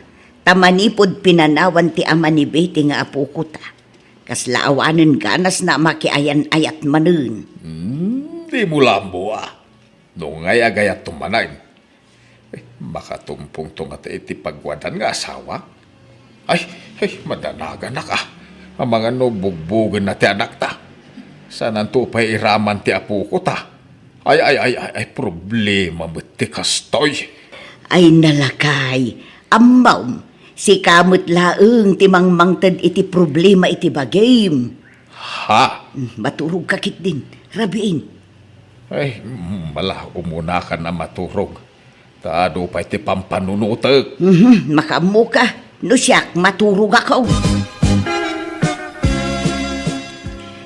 Tamanipod pinanawan ti ama ni Betty nga apo ko ta. Kaslaawanan ganas na makiayan-ayat manun. Di mo lambo Nung ngay agayat tumanain. Makatumpong tungat iti pagwadan nga asawa. Ay, madanagan na ka. Ang mga no bugbugan na ti anak ta. Sanan to pa'y iraman ti apo ko ta. Ay, problema mo ti kastoy. Ay nalakay, amaw, si kamot laeng ti mangmangtad iti problema iti bagay. Ha? Maturog kakit din, rabiin. Ay, mala, umuna ka na maturog. Taado pa iti pampanunutek. Makamu ka, no siyak maturog ako.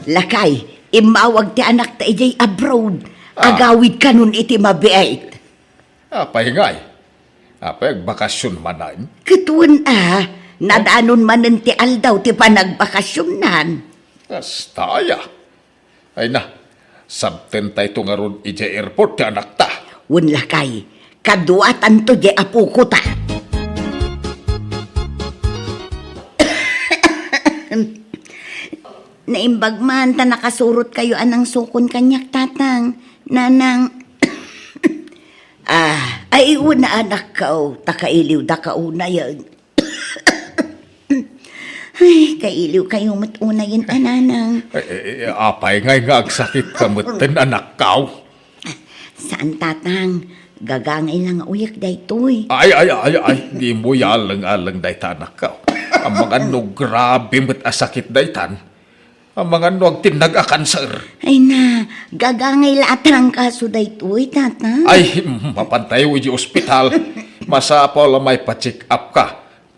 Lakay, imawag ti anak ta ijay abroad. Agawid ka nun iti mabiait. Pahingay. Pagbakasyon manan. Kituan nadaanon manen ti aldaw ti panagbakasyonan. Kastaya. Ay na, sabten tayo tungaron ija airport ti anak ta. Wen lakay, kaduatan to di apo ko ta. Naimbag man ta nakasurot kayo anang sukon kanyak tatang. Nanang, ay una anak ka o, takailiw da ka una yan. Ay, kailiw kayo matunayin, ananang. Apay ngay nga agsakit ka mutin anak kaw. Saan tatang? Gagangay lang uyak daytoy. Ay, di mo yalang-alang daytan anak kaw. Ang mga no grabe mo't asakit daytan. Ang mga no ag tinag-akanser. Ay na, gagangay latang kaso daytoy, tatang. Ay, mapantay mo di ospital. Masapaw lang may pa-check up ka.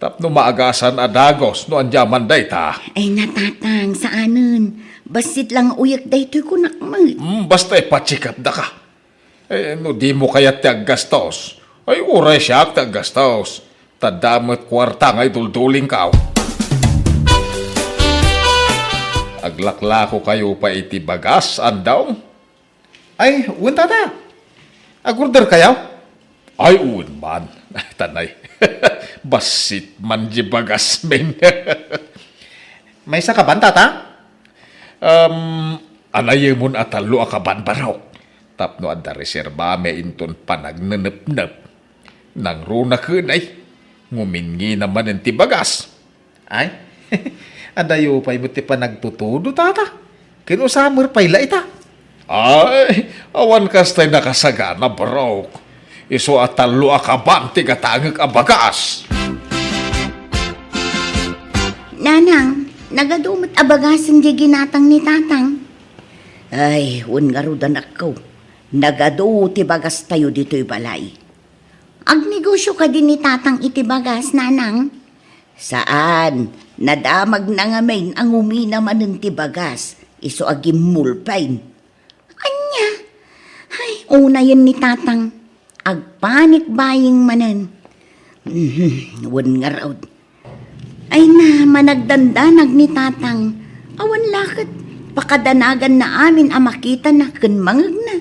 Tapno maagasan adagos no anjaman dayta. Ay na, tatang, saanan? Basit lang uyak daytoy ko nakmag. Basta ipa-check up da ka. No di mo kaya tiag gastos. Ay uray siya tiag gastos. Tadamot kwarta ngay dulduling ka. Aglaklako kayo pa iti bagas, andaw? Ay, uwan tata. Agorder kayaw? Ay, uwan man. Ay, tanay. Basit man di bagas, men. May isa ka ba, tata? Anay mo atalo akaban baraw. Tapno adda reserba may inton panagnenep-nep. Nang runa kunay. Ngumingi naman ang tibagas. Ay, adayo pa'y buti pa nagtutudo, tata. Kinusamer pa'y ita. Ay, awan kastay nakasagana, bro. Iso atalo akaban tigatangag abagas. Nanang, nagadumot abagasan di ginatang ni tatang. Ay, un nga rudan ako. Nagado ti bagas tayo dito'y balay. Agnegosyo ka din ni tatang iti bagas, nanang. Saan? Nadamag na nga main ang umina man ng ti bagas. Iso agim mulpain. Anya? Ay, una yan ni tatang. Agpanik baying manan. Wan nga raw. Ay na, managdandanag ni tatang. Awan lakad. Pakadanagan na amin ang makita na kanmangag na.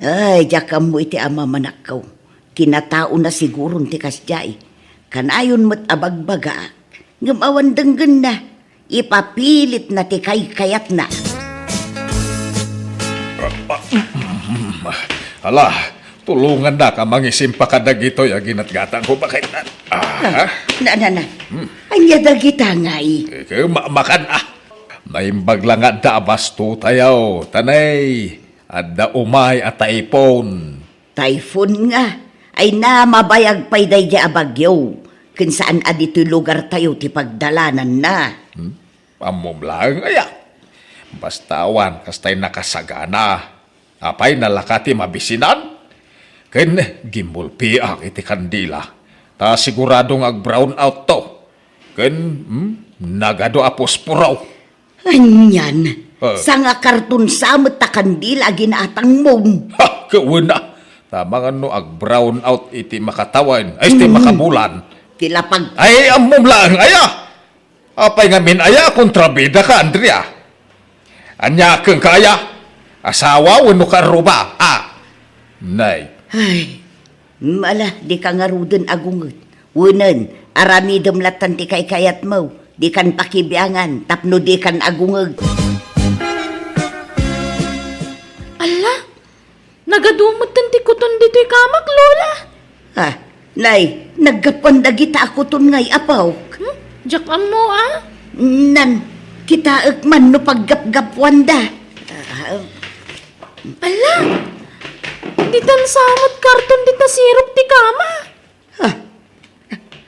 Ay, jakam mo iti ama manakaw. Kinatao na siguro ti kasjay. Kanayon mo't abagbaga. Ngamawan denggan na. Ipapilit na ti kayat na. Hala, tulungan na ka mangisim pa kadag ito yung ginatgatan ko bakit na. Na. Anya dagita nga Makan Naimbag lang at da abasto tayaw, tanay. At da umay at taipon. Typhoon nga. Ay na mabayag pa'y day di abagyaw. Kung saan adito'y lugar tayo ti pagdalanan na. Amom lang, aya. Bastawan, kastay nakasagana. Apay nalakati mabisinan. Ken gimulpi ang iti kandila. Ta siguradong ag-brown out to. Ken nagado apos puraw. Anyan. Sa nga karton samot ta kandila ginatang mong. Ha, kawuna. Tama nga no ag-brown out iti makatawan. Ay, iti makabulan. Tilapag. Ay, amom lang, aya. Apay nga min aya, kontrabida ka, Andrea. Anya kang kaya. Asawa, wano ka ruba. Nay. Ay, mala, di ka nga rudin agungot. Wunan, aramidom latan ti kay kayat mo. Di kan pakibiangan, tapno di kan agungag. Ala, nagadumot ti kuton dito'y kamak, Lola. Ha, nay, nagkapandagita ako ton ngay apaw. Diyak mo, Nan, kita man no paggap-gapwan da. Ala, ditan samot karton dita sirop ti kama. Ha,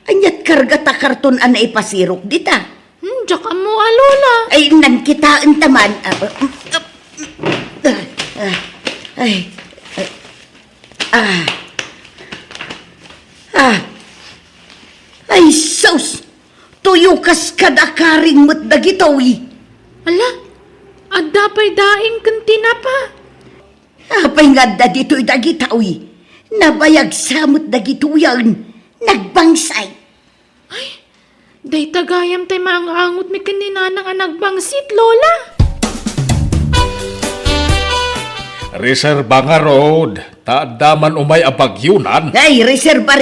anyat karga ta karton ana ipasirok dita. Diyak mo, Lola. Ay, nan kitaan taman. Ay, sus! Tuyo kas kadakaring mo't dagitawi. Ala, adda pa'y daing kantina pa. Apay nga da dito'y dagitawi. Nabayag samot dagituyan. Nagbangsay. Day tagayam tay mga angot mi kanina ng nagbangsit, Lola. Reserba nga road. Taadaman umay abagyunan. Ay, reserba.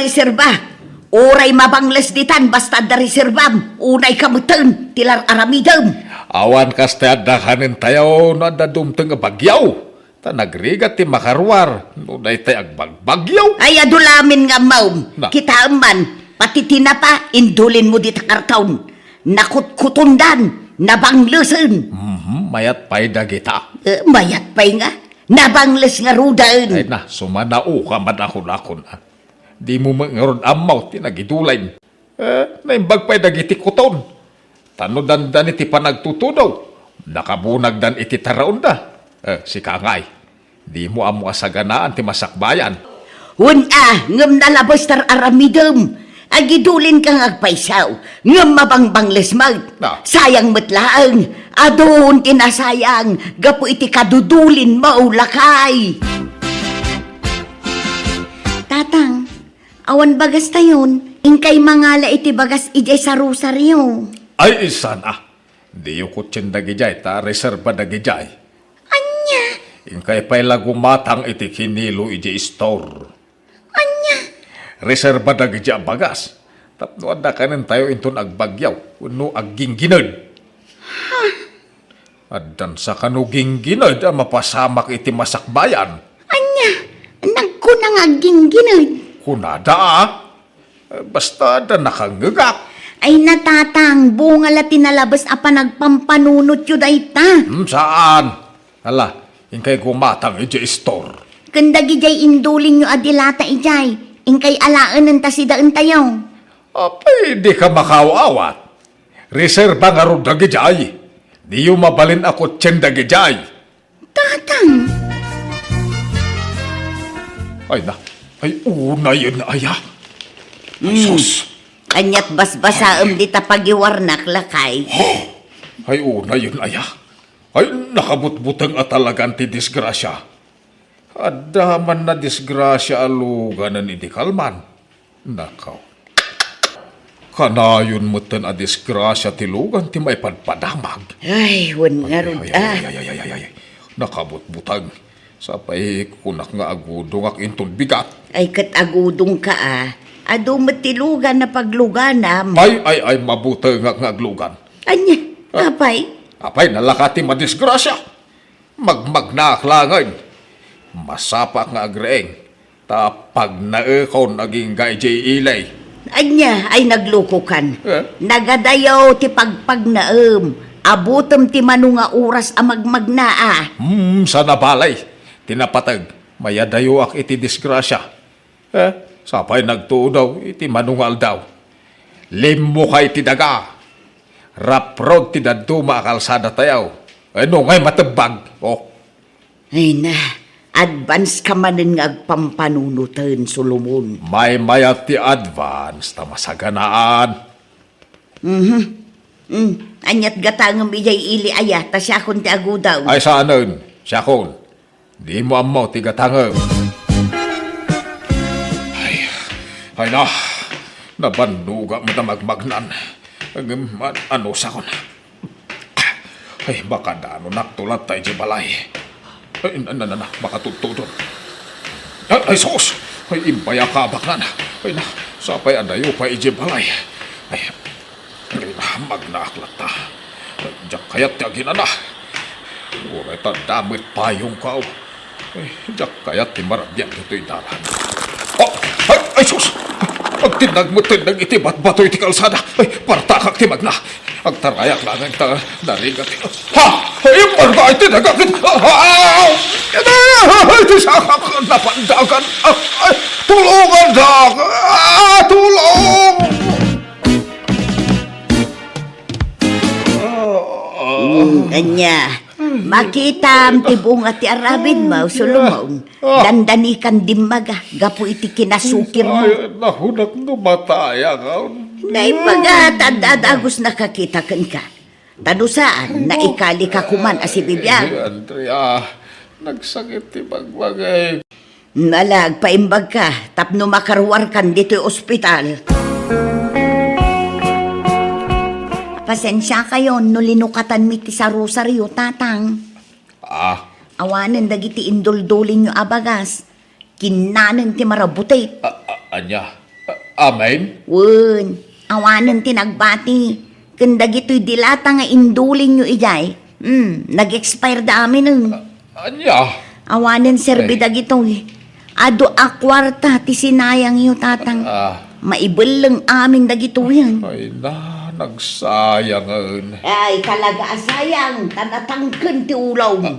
Oray mabangles ditan basta da reserbam. Unay kamutan, tilar aramidam. Awan kaste adakanin tayo na dadumteng abagyaw. Ta nagrigat ti makarwar. Nunay tayo agbagbagyaw. Ay, adulamin nga maum. Na. Kita man, pati tinapa, indulin mo dita kartaon. nakutkutundan, nabanglesin. Mayat pa'y dagita. Mayat pa'y nga, nabangles nga rudan. Ay na, sumanao ka man ako na. Di mo mangaron amaw, tinagidulain. Naimbag pa'y dagiti kuton. Tanodan dan iti panagtutunaw. Nakabunag dan iti taraon da. Si Kangay, di mo amo asaganaan ti masakbayan. Ngam nalabas tar aramidem. Agidulin kang agpaisaw, ngam mabangbangles mag. Na. Sayang matlaang, adon tinasayang, gapu iti kadudulin maulakay. Tatang, awan bagas tayon, ingkay mangala iti bagas ijay sa rosaryo. Ay, isa na. Di yung kutsin dagijay, ta reserva dagijay. Anya, Ingkay pa'y lagumatang iti kinilo iti store. anya, Reserva dagijay ang bagas. Tapno anda kanin tayo inton agbagyaw, uno aggingginod. Addan sa kanugingginod, mapasamak iti masakbayan. anya, nagkunang aging ginod. Kunada basta da nakangagak. Ay natatang, bunga la tinalabas apa nagpampanunot yun ay ta. Saan? Hala, ingkay gumatang iti store. Kandagi jay indulin nyo adilata ijay, ingkay alaan ng tasidaan tayo. Pwede ka makawawat. Reserva nga ron dagijay. Di yung mabalin ako tiyeng dagijay. Tatang, Ay na, ay una yun aya. Ay sus, anyat basbasaam di tapagiwarnak lakay. ay una yun aya. Ay nakabutbutang atalagan ti disgrasya. Adaman na disgrasya aluganan iti kalman. Nakaw. Kanayon mo tan a disgrasya ti lugan ti may padpadamag. Ay, wan nga ron Ay. Nakabutbutang. Sapay kunak nga agudong ak inton bigat. Ay katagudong ka ado matilugan na pagluganam. Ay, mabuta nga aglugan. Anya, apay, Apay, nalakati madisgrasya. Magmagnaklangan. Masapak nga agreeng. Tapag naekon naging gayjay ilay. anya ay naglukukan. Eh? Nagadayaw ti pagpagnaem. Abutom ti manunga oras a magmagnaa. Sa nabalay. Tinapatag. Mayadayo ak iti disgrasya. Sapay nagtuo daw, iti manungal daw. Limo kay ti daga. Raprod ti daduma kalsada tayaw. Ano ngay matebag. Ay na, advance ka manin nga agpampanunutan, Solomon. May mayat ti advance ta masaganaan. Anyat gatangam ijay ili aya, ta siya kon ti agudaw. Ay saanon, siyakon. Di mo amaw ti gatangam. Ay na, nabanduga mo na magmagnan. Ano sa kon? Ay, baka dano naktulat tayo di balay. Ay, baka tutudon. Ay, sus! Ay, impaya kabak na. Ay, na, sapay adayo pa iji balay. Ay, magnaklat ta. Diyak kayat ti na. Uray ta damit payong kao. Ay, diyak kayat ti marabyan ito'y dalan. Ay, sus! Pag tinag iti bat-bato iti kalsada, ay, partakak ti magna. Ang tarayak lang ang narigat. Ha! Ay, parta iti nagakit. Iti sakak napandagan. Ay, tulungan dak! Tulong! Anya, makitam ti bunga ti arabid mo, Solomon. Dandanikan dimmaga, gapu iti kinasukir mo. Ay, nahunak no mataya ka. Naipaga, tadadagos nakakitakan ka. Tanusaan, naikali ka kuman asi Ay, bibiyag. Andrea, nagsakit ti bagbagay. Nalag, paimbag ka, tapno makarwar kan dito'y ospital. Pasensya kayo, no linukatan mi ti sa rosaryo, tatang. Awanan dagiti indoldolin nyo abagas. Kinanan ti marabutay. Anya, amen? Wun, awanan ti nagbati. Kandagito'y dilata nga indulin nyo ijay. Nag-expire da amin nun. Anya? Awanan serbi dagito'y. Ado akwarta ti sinayang iyo, tatang. Maibal lang amin dagito yan. Ay, nagsayangan. Ay, talaga asayang, tanatangken ti ulaw mo.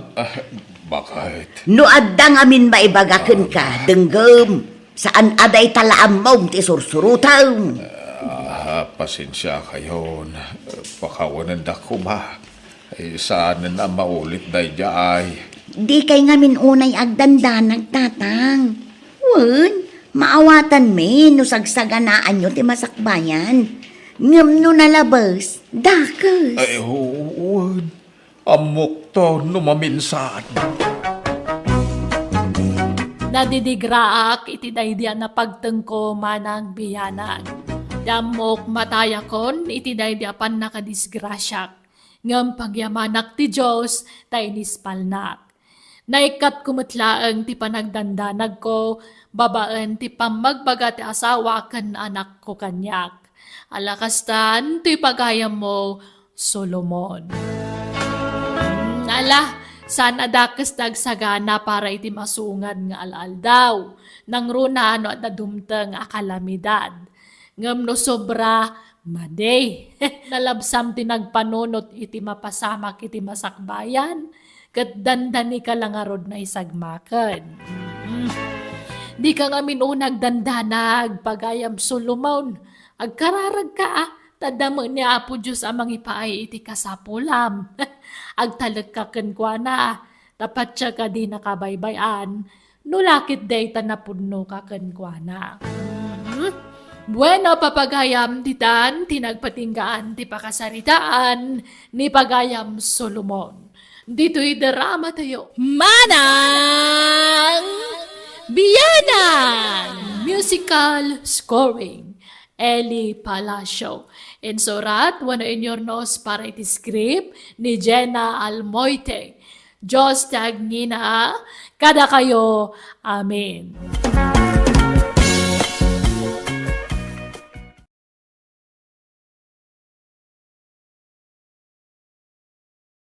Bakit? No addang amin maibagaken ka, denggem, saan aday talaam mo ti sursurutang. Pasensya kayo. Pakawanan da ko ba? Ay, saan na maulit day ay. Di kay ngamin unay agdandanag, tatang. Wen, maawatan me, no sagsaganaan nyo ti masakbayan. Ngam no nalabas, dakas. Ay, huwag. Amok to, numaminsan. Nadidigraak iti daydian na pagtengko manang biyanan. Damok matayakon iti daydiapan nakadisgrasyak. Ngam pagyamanak ti Diyos tay nispalnak. Naikat kumitlaang ti panagdandanag ko, babaan ti pamagbaga ti asawa ken anak ko kanyak. Alakastan ti pagayam mo, Solomon. Ala, saan adakas dagsagana para iti masungad nga alal daw. Nang runa no at nadumteng akalamidad. Ngam no sobra, maday. Nalabsam ti nagpanunot iti mapasamak iti masakbayan. Kat dandani ka lang arod na isagmakan. Di ka nga minunag dandanag, pagayam Solomon. Agkararag ka tadamo niya Apo Diyos amang ipaay iti kasapulam. Agtalag ka kenkwana, tapat siya ka di nakabaybayan, nulakit day tanapudno ka kenkwana. Bueno, papagayam titan, tinagpatinggaan ti pakasaritaan, ni pagayam Solomon. Dito'y drama tayo. Manang Biyanan! Musical scoring. Eli Palacio. Insurat, wano inyornos para iti script ni Jenna Almoite. Diyos tag ngina, kada kayo. Amen.